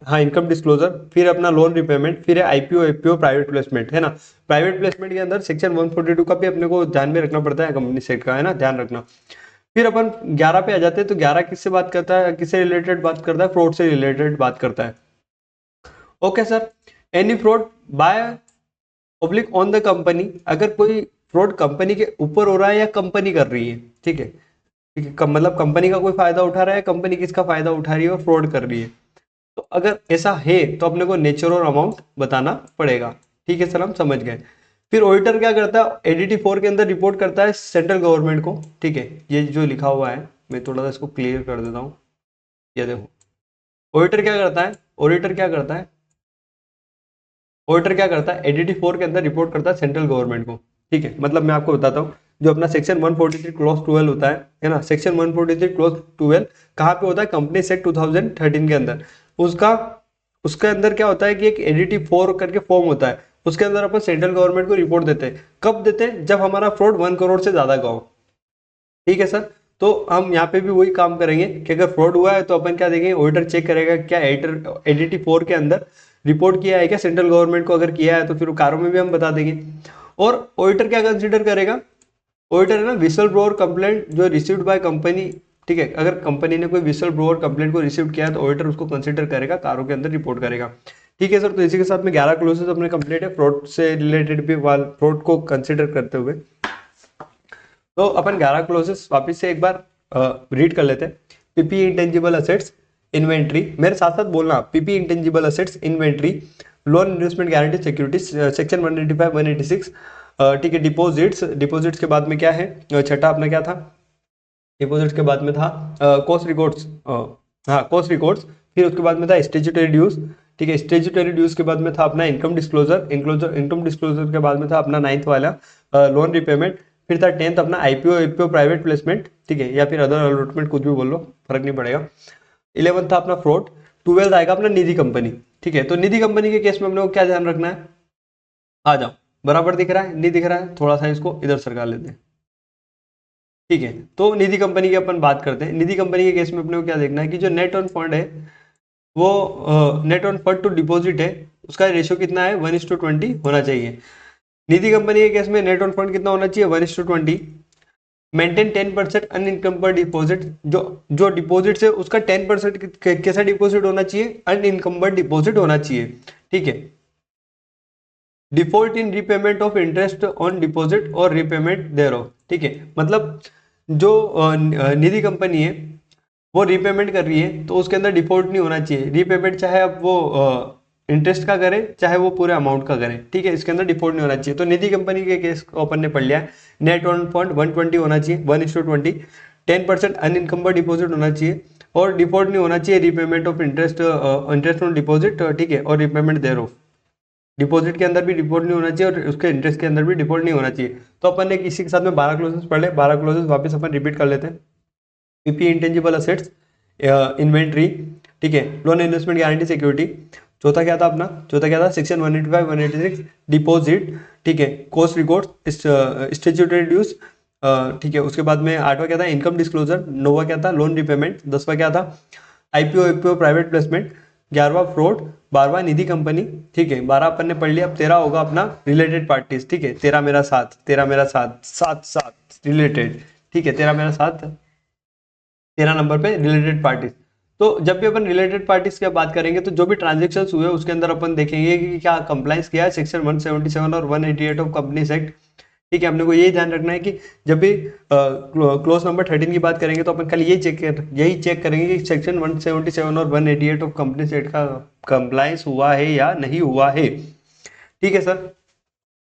हाँ, इनकम डिस्क्लोजर, फिर अपना लोन रिपेमेंट, फिर है आईपीओ, एफपीओ, प्राइवेट प्लेसमेंट, है ना। प्राइवेट प्लेसमेंट के अंदर सेक्शन 142 का भी अपने को ध्यान में रखना पड़ता है, कंपनी सेक्ट का, है ना, ध्यान रखना। फिर अपन 11 पे आ जाते हैं। तो 11 किससे बात करता है, किससे रिलेटेड बात करता है, फ्रॉड से रिलेटेड बात करता है। Okay sir, any fraud by public on the company, अगर कोई फ्रॉड कंपनी के ऊपर हो रहा है या कंपनी कर रही है, ठीक है, ठीक है, मतलब कंपनी का कोई फायदा उठा रहा है, कंपनी किसका फायदा उठा रही है और फ्रॉड कर रही है, तो अगर ऐसा है तो अपने को नेचर और अमाउंट बताना पड़ेगा। ठीक है सर, हम समझ गए। फिर ऑडिटर क्या करता है, एडीटी 4 के अंदर रिपोर्ट करता है सेंट्रल गवर्नमेंट को। ठीक है, ये जो लिखा हुआ है मैं थोड़ा सा इसको क्लियर कर देता हूँ। ये देखो, ऑडिटर क्या करता है, ऑडिटर क्या करता है, ऑडिटर क्या करता है, एडीटी 4 के अंदर रिपोर्ट करता है सेंट्रल गवर्नमेंट को। ठीक है, मतलब मैं आपको बताता हूँ, जो अपना सेक्शन 143 क्लॉज 12 होता है ना, सेक्शन 143 क्लॉज 12 कहाँ पे होता है, कंपनी एक्ट 2013 के अंदर। उसका उसके अंदर क्या होता है कि एक एडीटी 4 करके फॉर्म होता है, उसके अंदर अपन सेंट्रल गवर्नमेंट को रिपोर्ट देते हैं। कब देते हैं, जब हमारा फ्रॉड 1 करोड़ से ज्यादा का हो। ठीक है सर, तो हम यहाँ पे भी वही काम करेंगे कि अगर फ्रॉड हुआ है तो अपन क्या देखेंगे, ऑडिटर चेक करेगा क्या एडिटर एडीटी 4 के अंदर रिपोर्ट किया है क्या सेंट्रल गवर्नमेंट को, अगर किया है तो फिर कारों में भी हम बता देंगे। और ऑडिटर क्या कंसिडर करेगा, ऑडिटर है ना, विसल ब्लोअर कंप्लेंट जो रिसीव्ड बाय कंपनी। ठीक है, अगर कंपनी ने कोई विसल ब्लोअर कंप्लेंट को रिसीव किया है तो ऑडिटर उसको कंसिडर करेगा, कारों के अंदर रिपोर्ट करेगा। ठीक है सर, तो इसी के साथ में 11 क्लोजेस अपने कंप्लीट है फ्रॉड से रिलेटेड भी, फ्रॉड को कंसिडर करते हुए। तो अपन 11 क्लोजेस वापस से एक बार रीड कर लेते हैं। पीपी इंटेंजिबल असेट्स, इन्वेंट्री, मेरे साथ साथ बोलना, PP intangible assets, inventory, loan investment guarantee securities, section 185 186। ठीक है, डिपॉजिट्स, डिपॉजिट्स के बाद में क्या है, छठा अपना क्या था, डिपॉजिट्स के बाद में था कॉस्ट रिकॉर्ड्स, हाँ कॉस्ट रिकॉर्ड्स। फिर उसके बाद में था स्टेच्यूटरी ड्यूज। ठीक है, स्टेच्यूटरी ड्यूज के बाद में था अपना इनकम डिस्क्लोजर, इनकम डिस्क्लोजर के बाद में था अपना 9th वाला लोन रिपेमेंट। फिर था 10th अपना आईपीओ, एफपीओ, प्राइवेट प्लेसमेंट। ठीक है, या फिर अदर अलॉटमेंट, कुछ भी बोल लो, फर्क नहीं पड़ेगा। 11th था अपना फ्रॉड। 12th आएगा अपना निधि कंपनी। ठीक है, तो निधि कंपनी के केस में अपने को क्या ध्यान रखना है, आ जाओ, बराबर दिख रहा है, नहीं दिख रहा है, थोड़ा सा इसको इधर सरका लेते हैं। ठीक है, तो निधि कंपनी की अपन बात करते हैं। निधि कंपनी के केस में अपने को क्या देखना है कि जो नेट ऑन फंड है, वो net owned fund to deposit है, उसका रेशियो कितना है, 1:20 होना चाहिए। निधि कंपनी के केस में नेट ऑन फंड कितना होना चाहिए, 1:20। मेंटेन 10% अनइनकम्बर्ड डिपॉजिट, जो जो डिपॉजिट है उसका 10% कैसा डिपॉजिट होना चाहिए, अनइनकम्बर्ड डिपॉजिट होना चाहिए। ठीक है, default in repayment of interest on deposit और रीपेमेंट देयरऑफ। ठीक है, मतलब जो निधि कंपनी है वो रीपेमेंट कर रही है तो उसके अंदर डिफॉल्ट नहीं होना चाहिए। रीपेमेंट चाहे अब वो इंटरेस्ट का करे चाहे वो पूरे अमाउंट का करे, ठीक है, इसके अंदर डिफॉल्ट नहीं होना चाहिए। तो निधि कंपनी के केस को अपन ने पढ़ लिया है। नेट ऑन फंड 120 होना चाहिए, 1:20। 10% अनइनकम्बर्ड डिपॉजिट होना चाहिए और डिफॉल्ट नहीं होना चाहिए repayment of interest, interest on deposit. ठीक है, और रीपेमेंट देयर ऑफ, डिपॉजिट के अंदर भी डिफॉल्ट नहीं होना चाहिए और उसके इंटरेस्ट के अंदर भी डिफॉल्ट नहीं होना चाहिए। तो अपन ने इसी के साथ में 12 क्लोजेस पढ़ ले, 12 क्लोजेस वापस अपन रिपीट कर लेते हैं। पीपी इंटेंजिबल असेट्स, इन्वेंट्री, ठीक है, लोन इन्वेस्टमेंट गारंटी सिक्योरिटी। चौथा क्या था अपना, चौथा क्या था, सेक्शन 185 186 डिपॉजिट। ठीक है, कॉस्ट रिकॉर्ड, स्टेच्यूटरी ड्यूज। ठीक है, उसके बाद में 8वां क्या था, इनकम डिस्क्लोजर। 9वां क्या था, लोन रिपेमेंट। 10वां क्या था, आईपीओ, एफपीओ, प्राइवेट प्लेसमेंट। 11वां फ्रॉड। 12वां निधि कंपनी। ठीक है, 12 अपन ने पढ़ लिया। अब 13 होगा अपना रिलेटेड पार्टीज। ठीक है, तेरा मेरा साथ, तेरा मेरा साथ, साथ साथ रिलेटेड। ठीक है, तेरा मेरा साथ 13 नंबर पे रिलेटेड पार्टीज। तो जब भी अपन रिलेटेड पार्टीज की बात करेंगे तो जो भी ट्रांजेक्शन्स हुए उसके अंदर अपन देखेंगे कि क्या कंप्लाइंस किया है सेक्शन 177 और 188 ऑफ कंपनीज एक्ट। ठीक है, अपने को यही ध्यान रखना है कि जब भी क्लोज नंबर 13 की बात करेंगे तो अपन कल यही चेक करेंगे कि सेक्शन 177 और 188 ऑफ कंपनीज एक्ट का कंप्लाइंस हुआ है या नहीं हुआ है। ठीक है सर,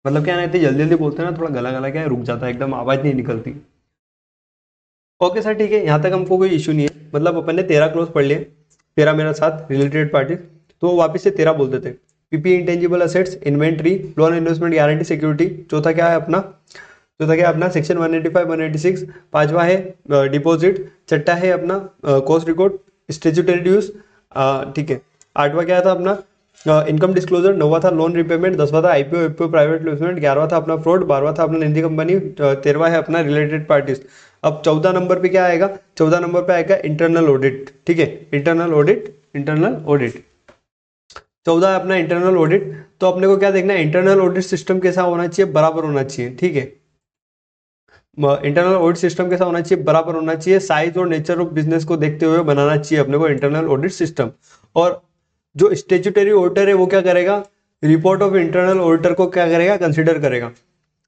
मतलब क्या नहीं, जल्दी जल्दी बोलते हैं ना, थोड़ा गला गला क्या है, रुक जाता है, एकदम आवाज नहीं निकलती। ओके सर, ठीक है, यहाँ तक हमको कोई इशू नहीं है। मतलब अपन ने 13 क्लोज पढ़ लिए, तेरा मेरा साथ रिलेटेड पार्टी। तो वापस से 13 बोलते थे। PP intangible assets, inventory, loan investment guarantee security. चौथा क्या है अपना, चौथा क्या है अपना, सेक्शन 185 186। 5वां है डिपॉजिट। छठा है अपना कॉस्ट रिकॉर्ड, स्टेच्यूटरी ड्यूज। ठीक है, 8वां क्या था अपना इनकम डिस्क्लोजर। 9वां था लोन रिपेमेंट। 10वां था आईपीओ, एफपीओ, प्राइवेट प्लेसमेंट। 11वां था अपना फ्रॉड। 12वां था अपना निधि कंपनी। 13वां है अपना रिलेटेड पार्टीज। अब 14 नंबर पे क्या आएगा, 14 नंबर पे आएगा इंटरनल ऑडिट। ठीक है, इंटरनल ऑडिट इंटरनल ऑडिट। 14 है अपना इंटरनल ऑडिट। तो अपने को क्या देखना है, इंटरनल ऑडिट सिस्टम कैसा होना चाहिए, बराबर होना चाहिए, ठीक है। इंटरनल ऑडिट सिस्टम कैसा होना चाहिए, बराबर होना चाहिए। साइज और नेचर ऑफ बिजनेस को देखते हुए बनाना चाहिए अपने को इंटरनल ऑडिट सिस्टम। और जो स्टेचुटरी ऑडिटर है वो क्या करेगा, रिपोर्ट ऑफ इंटरनल ऑडिटर को क्या करेगा, कंसिडर करेगा।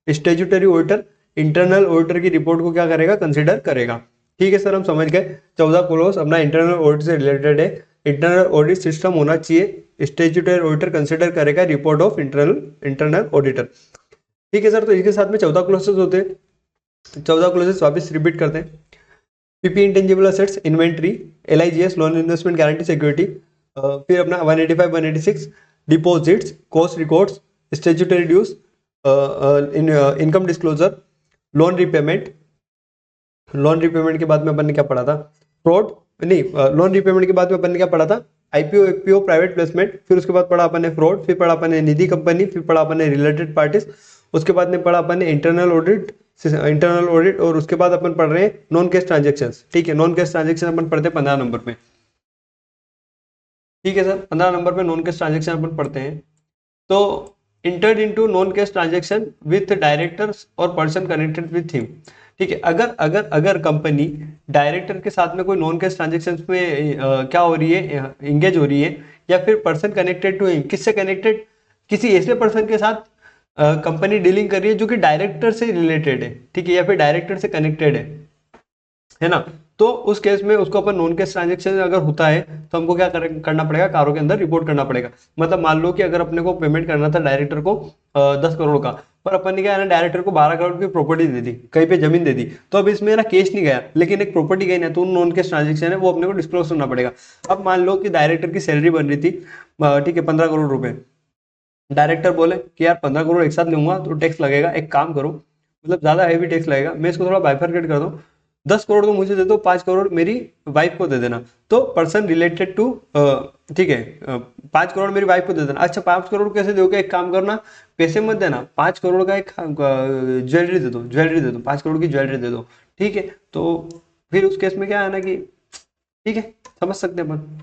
स्टेचुटरी ऑडिटर इंटरनल ऑडिटर की रिपोर्ट को क्या करेगा, कंसिडर करेगा। ठीक है सर, हम समझ गए। 14 क्लोज अपना इंटरनल ऑडिट से रिलेटेड है। इंटरनल ऑडिट सिस्टम होना चाहिए, स्टेचुटरी ऑडिटर कंसिडर करेगा रिपोर्ट ऑफ इंटरनल ऑडिटर। ठीक है सर, तो इसके साथ में 14 क्लोजेस होते हैं। 14 क्लोजेस वापस रिपीट करते हैं। PP intangible assets, inventory, LIGS loan investment guarantee security, फिर अपना 185 186 deposits, cost records, statutory dues, income disclosure, loan repayment. Loan repayment के बाद में अपन ने क्या पढ़ा था, फ्रॉड नहीं, लोन रिपेमेंट के बाद में अपन ने क्या पढ़ा था, आईपीओ एफपीओ प्राइवेट प्लेसमेंट। फिर उसके बाद पढ़ा अपन ने फ्रॉड, फिर पढ़ा अपन ने निधि कंपनी, फिर पढ़ा अपन ने रिलेटेड पार्टीज। उसके बाद में पढ़ा अपन ने इंटरनल ऑडिट और उसके बाद अपन पढ़ रहे हैं नॉन कैश ट्रांजेक्शन। ठीक है, नॉन कैश ट्रांजेक्शन अपन पढ़ते हैं 15 नंबर पे। ठीक है सर, 15 नंबर पे नॉन कैश ट्रांजेक्शन अपन पढ़ते हैं। तो entered into non cash transaction with directors और पर्सन कनेक्टेड विथ हिम। ठीक है, अगर अगर अगर कंपनी डायरेक्टर के साथ में कोई नॉन कैश ट्रांजेक्शन में क्या हो रही है, इंगेज हो रही है, या फिर पर्सन कनेक्टेड टू हिम, किससे कनेक्टेड, किसी ऐसे पर्सन के साथ कंपनी डीलिंग कर रही है जो कि डायरेक्टर से रिलेटेड है, ठीक है, या फिर डायरेक्टर से कनेक्टेड है ना। तो उस केस में उसको अपन नॉन कैश ट्रांजेक्शन अगर होता है तो हमको क्या करना पड़ेगा, कारों के अंदर रिपोर्ट करना पड़ेगा। मतलब मान लो कि अगर अपने को पेमेंट करना था डायरेक्टर को 10 करोड़ का, पर अपन ने क्या है ना, डायरेक्टर को 12 करोड़ की प्रॉपर्टी दे दी, कहीं पे जमीन दे दी, तो अब इसमें ना केस नहीं गया, लेकिन एक प्रॉपर्टी गई ना, तो नॉन कैश ट्रांजेक्शन है वो अपने को डिस्क्लोज करना पड़ेगा। अब मान लो कि डायरेक्टर की सैलरी बन रही थी, ठीक है, 15 करोड़ रुपए। डायरेक्टर बोले कि यार 15 करोड़ एक साथ लूंगा तो टैक्स लगेगा, एक काम करो, मतलब ज्यादा हैवी टैक्स लगेगा, मैं इसको थोड़ा बाइफरकेट कर दूं, 10 करोड़ तो मुझे दे दो, 5 करोड़ मेरी वाइफ को दे देना। तो पर्सन रिलेटेड टू, ठीक है, 5 करोड़ मेरी वाइफ को दे देना। अच्छा 5 करोड़ कैसे दोगे, एक काम करना, पैसे मत देना, 5 करोड़ का एक ज्वेलरी दे दो, 5 करोड़ की ज्वेलरी दे दो। ठीक है, तो फिर उस केस में क्या है ना कि, ठीक है, समझ सकते हैं अपन।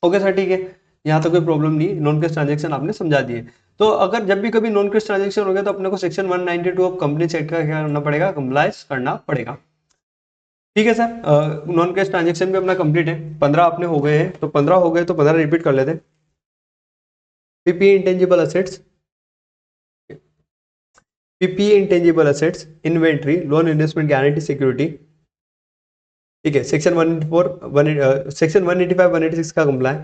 ओके सर, ठीक है, यहाँ तक कोई प्रॉब्लम नहीं, नॉन कैश ट्रांजेक्शन आपने समझा दिए। तो अगर जब भी कभी नॉन कैश ट्रांजेक्शन हो गया तो अपने को सेक्शन 192 ऑफ कंपनीज एक्ट का क्या करना पड़ेगा, कंप्लाइज करना पड़ेगा। ठीक है सर, नॉन कैश ट्रांजेक्शन भी अपना कंप्लीट है, 15 अपने हो गए हैं, तो 15 हो गए तो 15 रिपीट कर लेते हैं। PP intangible assets, PP intangible assets, inventory, loan investment guarantee security. ठीक है, सेक्शन 184 सेक्शन 185 186 का कंप्लाई।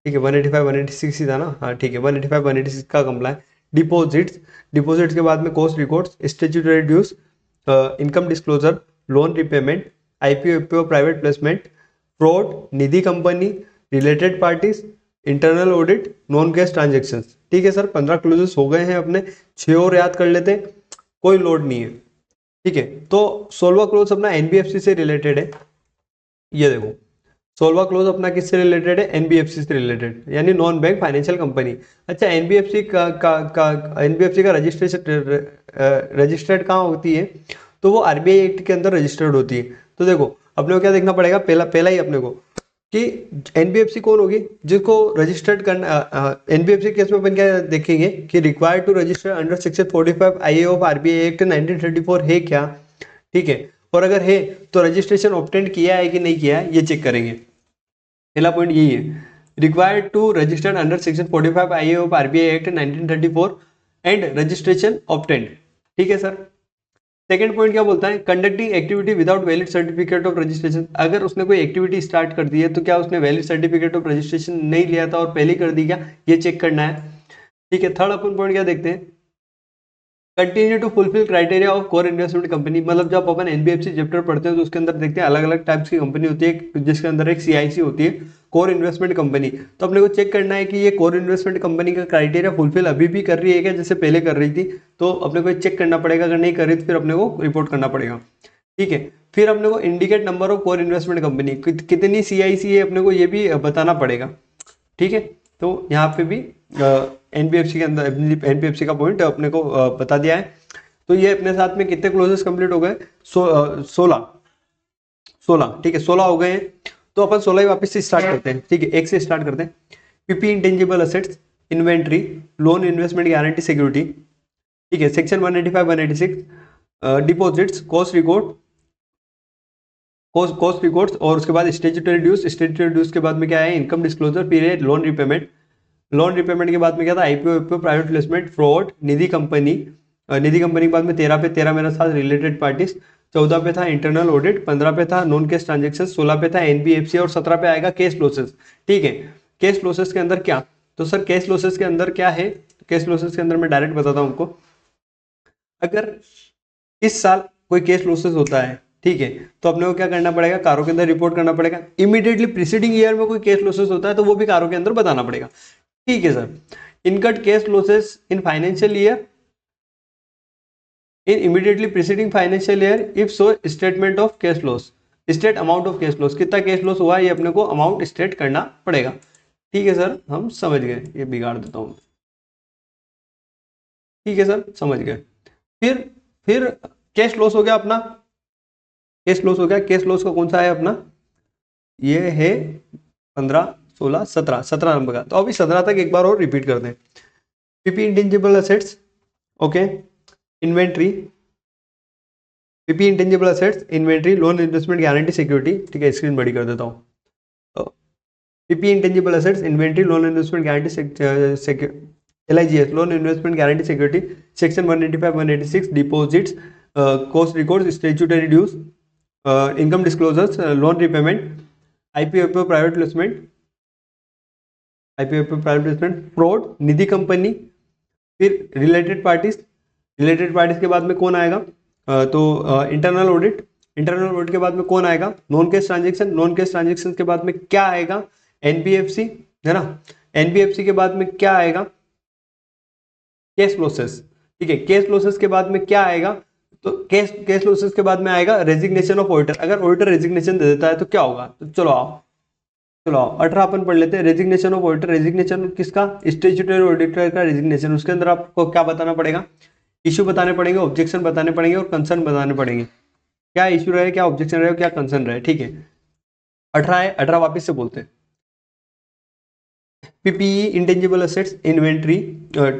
ठीक है, 185 186 ही था ना, हाँ ठीक है, 185 186 का कंप्लाई। डिपॉजिट्स, डिपॉजिट्स के बाद में cost records, statutory dues, income disclosure, loan repayment, IPO FPO private placement, fraud, Nidhi company, related parties, internal audit, non cash transactions. ठीक है सर, 15 क्लोजेस हो गए हैं अपने, 6 और याद कर लेते हैं, कोई लोड नहीं है। ठीक है, तो 16वां क्लोज अपना एनबीएफसी से रिलेटेड है। ये देखो 16वां क्लोज अपना किससे रिलेटेड है, एनबीएफसी से रिलेटेड, यानी नॉन बैंक फाइनेंशियल कंपनी। अच्छा, एनबीएफसी का रजिस्टर्ड कहाँ होती है, तो वो आरबीआई एक्ट के अंदर रजिस्टर्ड होती है। तो देखो अपने को क्या देखना पड़ेगा, पहला ही अपने को कि एनबीएफसी कौन होगी, जिसको रजिस्टर्ड करना। एनबीएफसी केस में अपन क्या देखेंगे कि required to register under section 45 I of RBI act 1934 है क्या। ठीक है, और अगर है तो रजिस्ट्रेशन ऑब्टेन किया है कि नहीं किया है, ये चेक करेंगे। पहला पॉइंट यही है, required to registered under section 45 I of RBI act 1934 and registration obtained. ठीक है सर। सेकंड पॉइंट क्या बोलता है, conducting activity without valid certificate of registration. अगर उसने कोई एक्टिविटी स्टार्ट कर दी है तो क्या उसने वैलिड सर्टिफिकेट ऑफ रजिस्ट्रेशन नहीं लिया था और पहले ही कर दी क्या, ये चेक करना है। ठीक है, थर्ड अपन पॉइंट क्या देखते हैं, continue to fulfil criteria of core investment company. मतलब जब अपन एनबीएफसी चैप्टर पढ़ते हैं तो उसके अंदर देखते हैं अलग अलग टाइप्स की कंपनी होती है, जिसके अंदर एक सीआईसी होती है, कोर इन्वेस्टमेंट कंपनी। तो अपने को चेक करना है कि ये कोर इन्वेस्टमेंट कंपनी का क्राइटेरिया फुलफिल अभी भी कर रही है क्या, जैसे पहले कर रही थी। तो अपने को चेक करना पड़ेगा, अगर नहीं कर रही तो फिर अपने को रिपोर्ट करना पड़ेगा। ठीक है, फिर अपने को indicate number of core investment company, कितनी सीआईसी है अपने को ये भी बताना पड़ेगा। ठीक है, तो यहाँ पे भी एनबीएफसी के अंदर एनबीएफसी का पॉइंट अपने को बता दिया है। तो ये अपने साथ में कितने क्लोजेस कंप्लीट हो गए, 16। ठीक है, 16 हो गए हैं। तो अपन 16 वापस से स्टार्ट करते हैं, ठीक है, एक से स्टार्ट करते हैं। PP intangible assets, inventory, loan investment guarantee security, ठीक है, section 185 186, deposits, cost record, cost records, और उसके बाद स्टेट्यूटरी ड्यूज, स्टेट्यूटरी ड्यूज के बाद में क्या है, income disclosure period, loan repayment, loan repayment के बाद में क्या था, IPO, private placement, fraud, Nidhi company, निधि कंपनी के बाद में 13 पे 13 मेरा साथ रिलेटेड पार्टीज, 14 पे था इंटरनल ऑडिट, 15 पे था नॉन कैश ट्रांजेक्शन, 16 पे था एनबीएफसी और 17 पे आएगा केस लॉसेस, ठीक है। केस लॉसेस के अंदर क्या, तो सर केस लॉसेस के अंदर क्या है, केस लॉसेस के अंदर मैं डायरेक्ट बताता हूँ आपको। अगर इस साल कोई केस लॉसेस होता है, ठीक है, तो अपने को क्या करना पड़ेगा, कारों के अंदर रिपोर्ट करना पड़ेगा। इमीडिएटली प्रीसीडिंग ईयर में कोई केस लॉसेस होता है तो वो भी कारों के अंदर बताना पड़ेगा, ठीक है sir. इनकट case losses in financial year, in immediately preceding financial year, if so statement of case laws, state amount of case laws, कितना केस लॉस हुआ ये अपने को अमाउंट स्टेट करना पड़ेगा, ठीक है सर, हम समझ गए, ये बिगाड़ देता हूं, ठीक है सर, समझ गए। फिर केस लॉस हो गया अपना, केस लॉस हो गया, केस लॉस का कौन सा है अपना, ये है 15 16 17 17 नंबर का। तो अभी 17 तक एक बार और रिपीट करते हैं। PP intangible assets, okay, inventory, PP intangible assets, inventory, loan investment guarantee security, ठीक है, स्क्रीन बड़ी कर देता हूँ। PP intangible assets, inventory, loan investment guarantee, LIGS, loan investment guarantee security, section 185 186, deposits, cost record, statutory dues, income disclosures, loan repayment, IPO, private placement, IPO private placement, fraud, Nidhi company, फिर related parties, related parties के बाद में कौन आएगा, तो internal audit, internal audit के बाद में कौन आएगा, non cash transaction, non cash transaction के बाद में क्या आएगा, एनबीएफसी, है ना, एनबीएफसी के बाद में क्या आएगा, केस लॉसेस, ठीक है, केस लॉसेस के बाद में क्या आएगा, तो केस लॉसेस के बाद में आएगा रेजिग्नेशन ऑफ ऑडिटर। अगर ऑडिटर रेजिग्नेशन दे देता है तो क्या होगा, तो चलो आओ 18 अपन पढ़ लेते हैं। रेजिग्नेशन ऑफ ऑडिटर, रेजिग्नेशन किसका, स्टैट्यूटरी ऑडिटर का रेजिग्नेशन। उसके अंदर आपको क्या बताना पड़ेगा, इश्यू बताने पड़ेंगे, ऑब्जेक्शन बताने पड़ेंगे और कंसर्न बताने पड़ेंगे, क्या इश्यू रहे, क्या ऑब्जेक्शन रहे, क्या कंसर्न रहे, ठीक है। 18 है, 18 वापिस से बोलते हैं। पीपीई इंटेंजिबल असेट्स, इन्वेंट्री,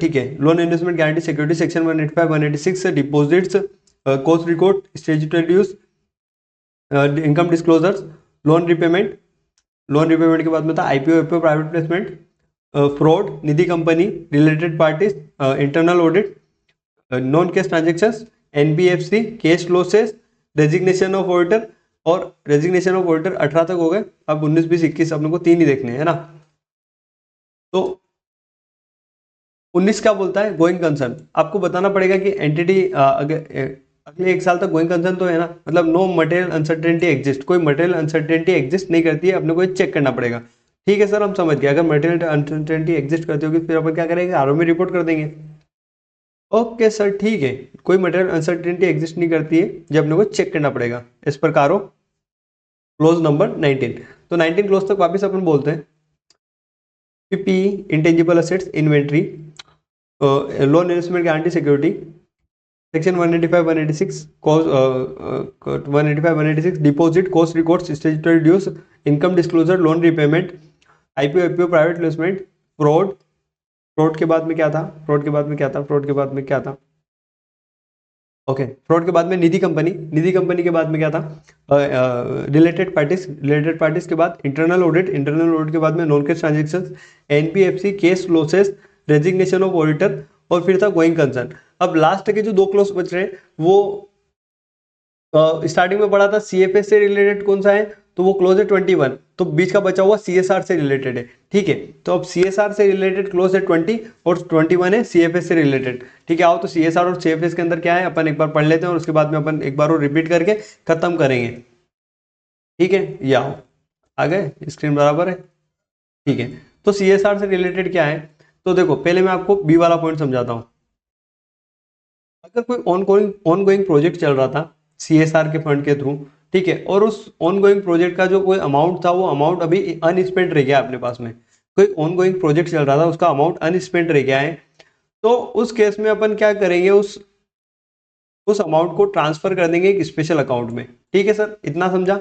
ठीक है, loan investment guarantee security, section 185 186, deposits, cost record, statutory dues, income disclosures, loan repayment, loan repayment के बाद में था IPO, private placement, fraud, Nidhi company, related parties, internal audit, non cash transactions, NBFC, cash losses, resignation of auditor, और resignation of auditor 18 तक हो गए। अब 19 20 21 अपने को 3 ही देखने हैं ना। तो 19 क्या बोलता है, गोइंग कंसर्न। आपको बताना पड़ेगा कि एंटिटी अगले 1 साल तक गोइंग कंसर्न तो है ना, मतलब नो मटेरियल अनसर्टेनिटी एग्जिस्ट, कोई मटेरियल अनसर्टेनिटी एग्जिस्ट नहीं करती है, अपने को चेक करना पड़ेगा, ठीक है सर, हम समझ गए। अगर मटेरियल अनसर्टेनिटी एग्जिस्ट करती होगी फिर अपन क्या करेंगे, आरओ में रिपोर्ट कर देंगे। ओके सर, ठीक है, कोई मटेरियल अनसर्टेनिटी एग्जिस्ट नहीं करती है, जब अपने को चेक करना पड़ेगा इस प्रकार हो। क्लोज नंबर 19, तो 19 क्लोज तक वापस अपन बोलते हैं। PP intangible assets, inventory, loan investment guarantee security, section 185 186, cost 185 186, deposit, cost records, statutory dues, income disclosure, loan repayment, IPO, private placement, fraud, fraud के बाद में क्या था, फ्रॉड के बाद में क्या था, फ्रॉड के बाद में क्या था, ओके, फ्रॉड के बाद में निधि कंपनी, निधि कंपनी के बाद में क्या था, रिलेटेड पार्टीज, रिलेटेड पार्टीज के बाद इंटरनल ऑडिट, इंटरनल ऑडिट के बाद में non cash transactions, NBFC, cash losses, resignation of auditor, और फिर था गोइंग कंसर्न। अब लास्ट के जो 2 क्लोज बच रहे हैं वो स्टार्टिंग में पढ़ा था सीएफएस से रिलेटेड कौन सा है, तो वो क्लोज है 21, तो बीच का बचा हुआ सीएसआर से रिलेटेड है, ठीक है। तो अब सीएसआर से रिलेटेड क्लोज है 20 और 21 है सीएफएस से रिलेटेड, ठीक है। आओ तो सीएसआर और सीएफएस के अंदर क्या है अपन एक बार पढ़ लेते हैं और उसके बाद में अपन एक बार और रिपीट करके खत्म करेंगे, ठीक है। ये आओ, आ गए, स्क्रीन बराबर है, ठीक है। तो सीएसआर से रिलेटेड क्या है, तो देखो पहले मैं आपको बी वाला पॉइंट समझाता हूँ। अगर कोई ऑनगोइंग प्रोजेक्ट चल रहा था सीएसआर के फंड के थ्रू, ठीक है, और उस ऑनगोइंग प्रोजेक्ट का जो कोई अमाउंट था वो अमाउंट अभी अनस्पेंड रह गया अपने पास में, कोई ऑनगोइंग प्रोजेक्ट चल रहा था उसका अमाउंट अनस्पेंड रह गया है, तो उस केस में अपन क्या करेंगे, उस अमाउंट को ट्रांसफर कर देंगे एक स्पेशल अकाउंट में, ठीक है सर, इतना समझा।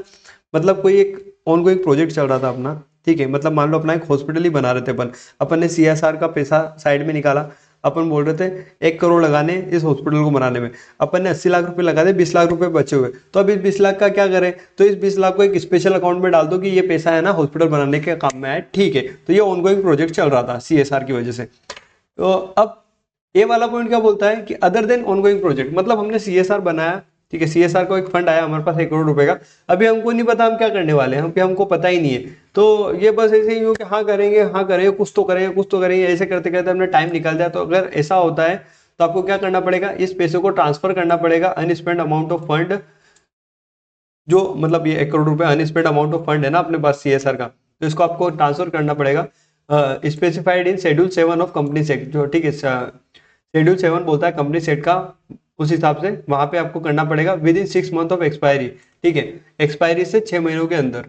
मतलब कोई एक ऑनगोइंग प्रोजेक्ट चल रहा था अपना, ठीक है, मतलब मान लो अपना एक हॉस्पिटल ही बना रहे थे अपन ने CSR का पैसा साइड में निकाला, अपन बोल रहे थे 1 करोड़ लगाने इस हॉस्पिटल को बनाने में, अपन ने 80 लाख रुपए लगा दे, 20 लाख रुपए बचे हुए, तो अब इस 20 लाख का क्या करें, तो इस 20 लाख को एक स्पेशल अकाउंट में डाल दो कि ये पैसा है ना हॉस्पिटल बनाने के काम में आए, ठीक है। तो ये ऑनगोइंग प्रोजेक्ट चल रहा था CSR की वजह से। तो अब ये वाला पॉइंट क्या बोलता है कि अदर देन ऑनगोइंग प्रोजेक्ट, मतलब हमने CSR बनाया, ठीक है, CSR को एक फंड आया हमारे पास 1 करोड़ रुपए का, अभी हमको नहीं पता हम क्या करने वाले हैं, हमको पता ही नहीं है, तो ये बस ऐसे ही हो कि हाँ करेंगे कुछ तो करेंगे कुछ तो करेंगे, ऐसे करते करते हमने टाइम निकाल दिया। तो अगर ऐसा होता है तो आपको क्या करना पड़ेगा, इस पैसे को ट्रांसफर करना पड़ेगा, अनस्पेंड अमाउंट ऑफ फंड, जो मतलब ये 1 करोड़ रुपए अनस्पेंड अमाउंट ऑफ फंड है ना अपने पास CSR का, तो इसको आपको ट्रांसफर करना पड़ेगा specified in schedule 7 of company act, जो ठीक है शेड्यूल 7 बोलता है कंपनी एक्ट का, उस हिसाब से वहां पे आपको करना पड़ेगा with in 6 month of expiry, ठीक है, एक्सपायरी से 6 महीनों के अंदर,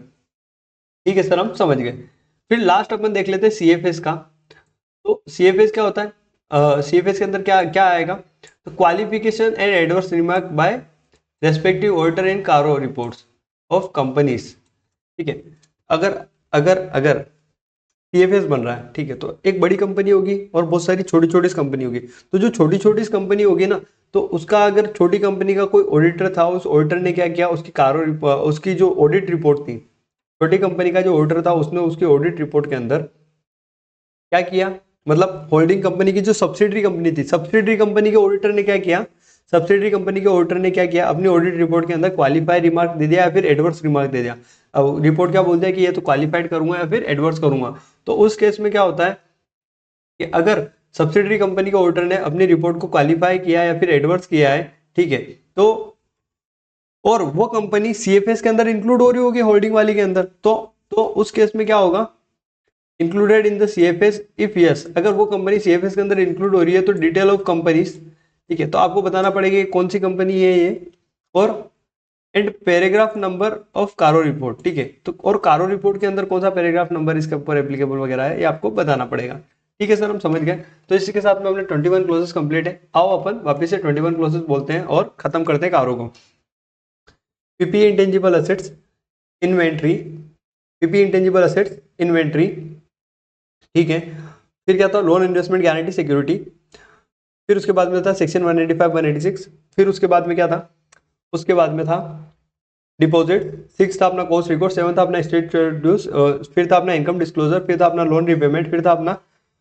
ठीक है सर, हम समझ गए। फिर लास्ट अपन देख लेते हैं CFS का। तो CFS क्या होता है, CFS के अंदर क्या क्या आएगा, तो qualification and adverse remark by respective auditor in CARO reports of companies, ठीक है। अगर अगर अगर CFS बन रहा है, ठीक है, तो एक बड़ी कंपनी होगी और बहुत सारी छोटी छोटी कंपनी होगी, तो जो छोटी छोटी कंपनी होगी ना, तो उसका अगर छोटी कंपनी का कोई ऑडिटर था, उस ऑडिटर ने क्या किया, उसकी जो ऑडिट रिपोर्ट थी, छोटी कंपनी का जो ऑडिटर था उसने उसकी ऑडिट रिपोर्ट के अंदर क्या किया, मतलब होल्डिंग कंपनी की जो सब्सिडरी कंपनी थी, सब्सिडरी कंपनी के ऑडिटर ने क्या किया, सब्सिडरी कंपनी के ऑडिटर ने क्या किया, अपनी ऑडिट रिपोर्ट के अंदर क्वालिफाई रिमार्क दे दिया या फिर एडवर्स रिमार्क दे दिया। अब रिपोर्ट क्या बोलता है कि ये तो क्वालिफाइड करूंगा या फिर एडवर्स करूंगा। तो उस केस में क्या होता है कि अगर सब्सिडरी कंपनी के ऑडिटर ने अपनी रिपोर्ट को क्वालिफाई किया या फिर एडवर्स किया है, ठीक है, तो और वो कंपनी CFS के अंदर इंक्लूड हो रही होगी होल्डिंग वाली के अंदर, तो उस केस में क्या होगा, included in the CFS if yes, अगर वो कंपनी CFS के अंदर इंक्लूड हो रही है तो डिटेल ऑफ कंपनीज, ठीक है, तो आपको बताना पड़ेगा कौन सी कंपनी है ये, और एंड पैराग्राफ नंबर ऑफ कारो रिपोर्ट, ठीक है, तो और कारो रिपोर्ट के अंदर कौन सा पैराग्राफ नंबर इसके ऊपर एप्लीकेबल वगैरह है, ये आपको बताना पड़ेगा, ठीक है सर, हम समझ गए। तो इसी के साथ में अपने 21 क्लोजेस कंप्लीट है। आओ अपन वापस से 21 क्लोजेस बोलते हैं और खत्म करते हैं कारो को। PPE intangible assets inventory, PPE intangible assets inventory, ठीक है। फिर क्या था, लोन इन्वेस्टमेंट गारंटी सिक्योरिटी, फिर उसके बाद में था सेक्शन 185 186, फिर उसके बाद में क्या था, उसके बाद में था डिपॉजिट, 6 था अपना कॉस्ट रिकॉर्ड, 7 था अपना स्टेट ड्यूज, फिर था अपना इनकम डिस्क्लोजर, फिर था अपना लोन रिपेमेंट, फिर था अपना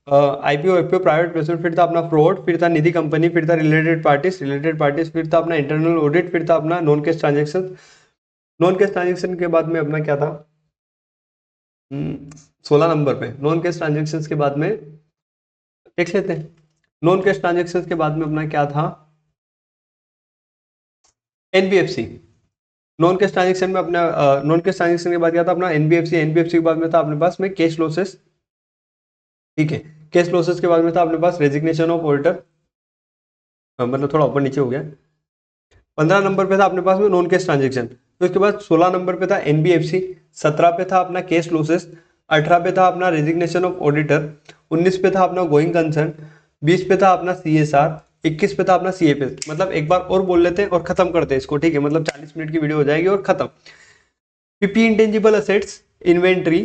IPO FPO प्राइवेट प्लेसमेंट, फिर था अपना फ्रॉड, फिर था निधि कंपनी, फिर था रिलेटेड पार्टीज, फिर था अपना इंटरनल ऑडिट, फिर था अपना non cash transaction. Non cash transaction के बाद में अपना क्या था, 16 नंबर पे नॉन कैश ट्रांजेक्शन के बाद में देख लेते हैं। नॉन कैश ट्रांजेक्शन के बाद में अपना क्या था, NBFC। नॉन कैश ट्रांजेक्शन में अपना नॉन कैश ट्रांजेक्शन के बाद क्या था अपना NBFC के बाद में था अपने पास में कैश लॉसेस, ठीक है, कैश लॉसेस के बाद में था अपने पास रेजिग्नेशन ऑफ ऑडिटर, मतलब थोड़ा ऊपर नीचे हो गया। 15 नंबर पे था अपने पास में नॉन कैश ट्रांजेक्शन, तो उसके बाद 16 नंबर पे था NBFC, 17 पे था अपना कैश लॉसेस, 18 पे था अपना रेजिग्नेशन ऑफ ऑडिटर, 19 पे था अपना गोइंग कंसर्न, 20 पे था अपना CSR, 21 पे था अपना CFS। मतलब एक बार और बोल लेते हैं और खत्म करते हैं इसको, ठीक है, मतलब 40 मिनट की वीडियो हो जाएगी और खत्म। PPE इंटेंजिबल असेट्स इन्वेंट्री,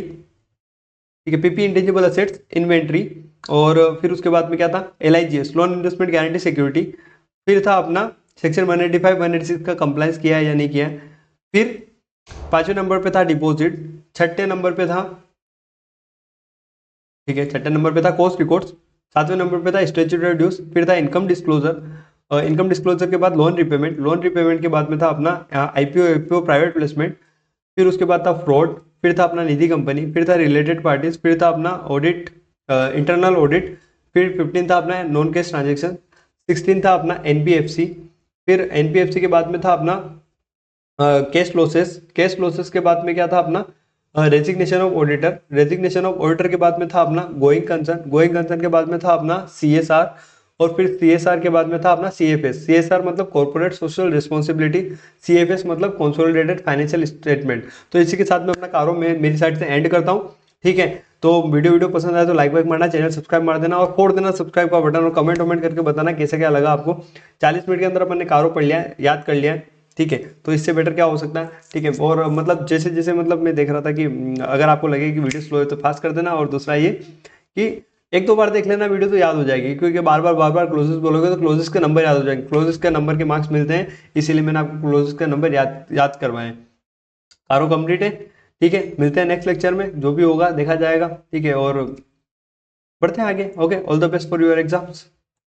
ठीक है, PPE इंटेंजिबल असेट्स इन्वेंट्री, और फिर उसके बाद में क्या था, LIGS loan investment guarantee security, फिर था अपना सेक्शन 185 186 का कंप्लायंस किया है या नहीं किया है, फिर 5वें नंबर पे था डिपॉजिट, 6ठे नंबर पे था, ठीक है, 6ठे नंबर पे था कॉस्ट रिकॉर्ड्स, 7वें नंबर पे था स्टैट्यूटरी ड्यूज, फिर था इनकम डिस्क्लोजर, इनकम डिस्क्लोजर के बाद लोन रिपेमेंट के बाद में था अपना IPO FPO प्राइवेट प्लेसमेंट, फिर उसके बाद था फ्रॉड, फिर था अपना निधि कंपनी, फिर था रिलेटेड पार्टीज, फिर था अपना ऑडिट इंटरनल ऑडिट, फिर 15 था अपना नॉन कैश ट्रांजेक्शन, 16 था अपना NBFC, फिर NBFC के बाद में था अपना कैश लॉसेस के बाद में क्या था अपना रेजिग्नेशन ऑफ ऑडिटर के बाद में था अपना गोइंग कंसर्न के बाद में था अपना CSR, और फिर CSR के बाद में था अपना CSR मतलब कॉर्पोरेट सोशल रिस्पॉन्सिबिलिटी, CFS मतलब कंसोलिडेटेड फाइनेंशियल स्टेटमेंट। तो इसी के साथ में अपना कारो में मेरी साइड से एंड करता हूँ, ठीक है। तो वीडियो पसंद आए तो लाइक वाइक मारना, चैनल सब्सक्राइब मार देना और फोड़ देना सब्सक्राइब का बटन, और कमेंट करके बताना कैसे क्या लगा आपको। 40 मिनट के अंदर अपन ने कारो पढ़ लिया, याद कर लिया, ठीक है। तो इससे बेटर क्या हो सकता है, ठीक है। और मतलब जैसे जैसे मतलब मैं देख रहा था कि अगर आपको लगे कि वीडियो स्लो है तो फास्ट कर देना, और दूसरा ये कि एक दो बार देख लेना वीडियो तो याद हो जाएगी, क्योंकि बार बार क्लोजेस बोलोगे तो क्लोजेस के नंबर याद हो जाएंगे, क्लोजेस के नंबर के मार्क्स मिलते हैं, इसीलिए मैंने आपको क्लोजेस के नंबर याद करवाए। कारो कंप्लीट है, ठीक है। मिलते हैं नेक्स्ट लेक्चर में, जो भी होगा देखा जाएगा, ठीक है। और बढ़ते हैं आगे। Okay, all the best for your exams.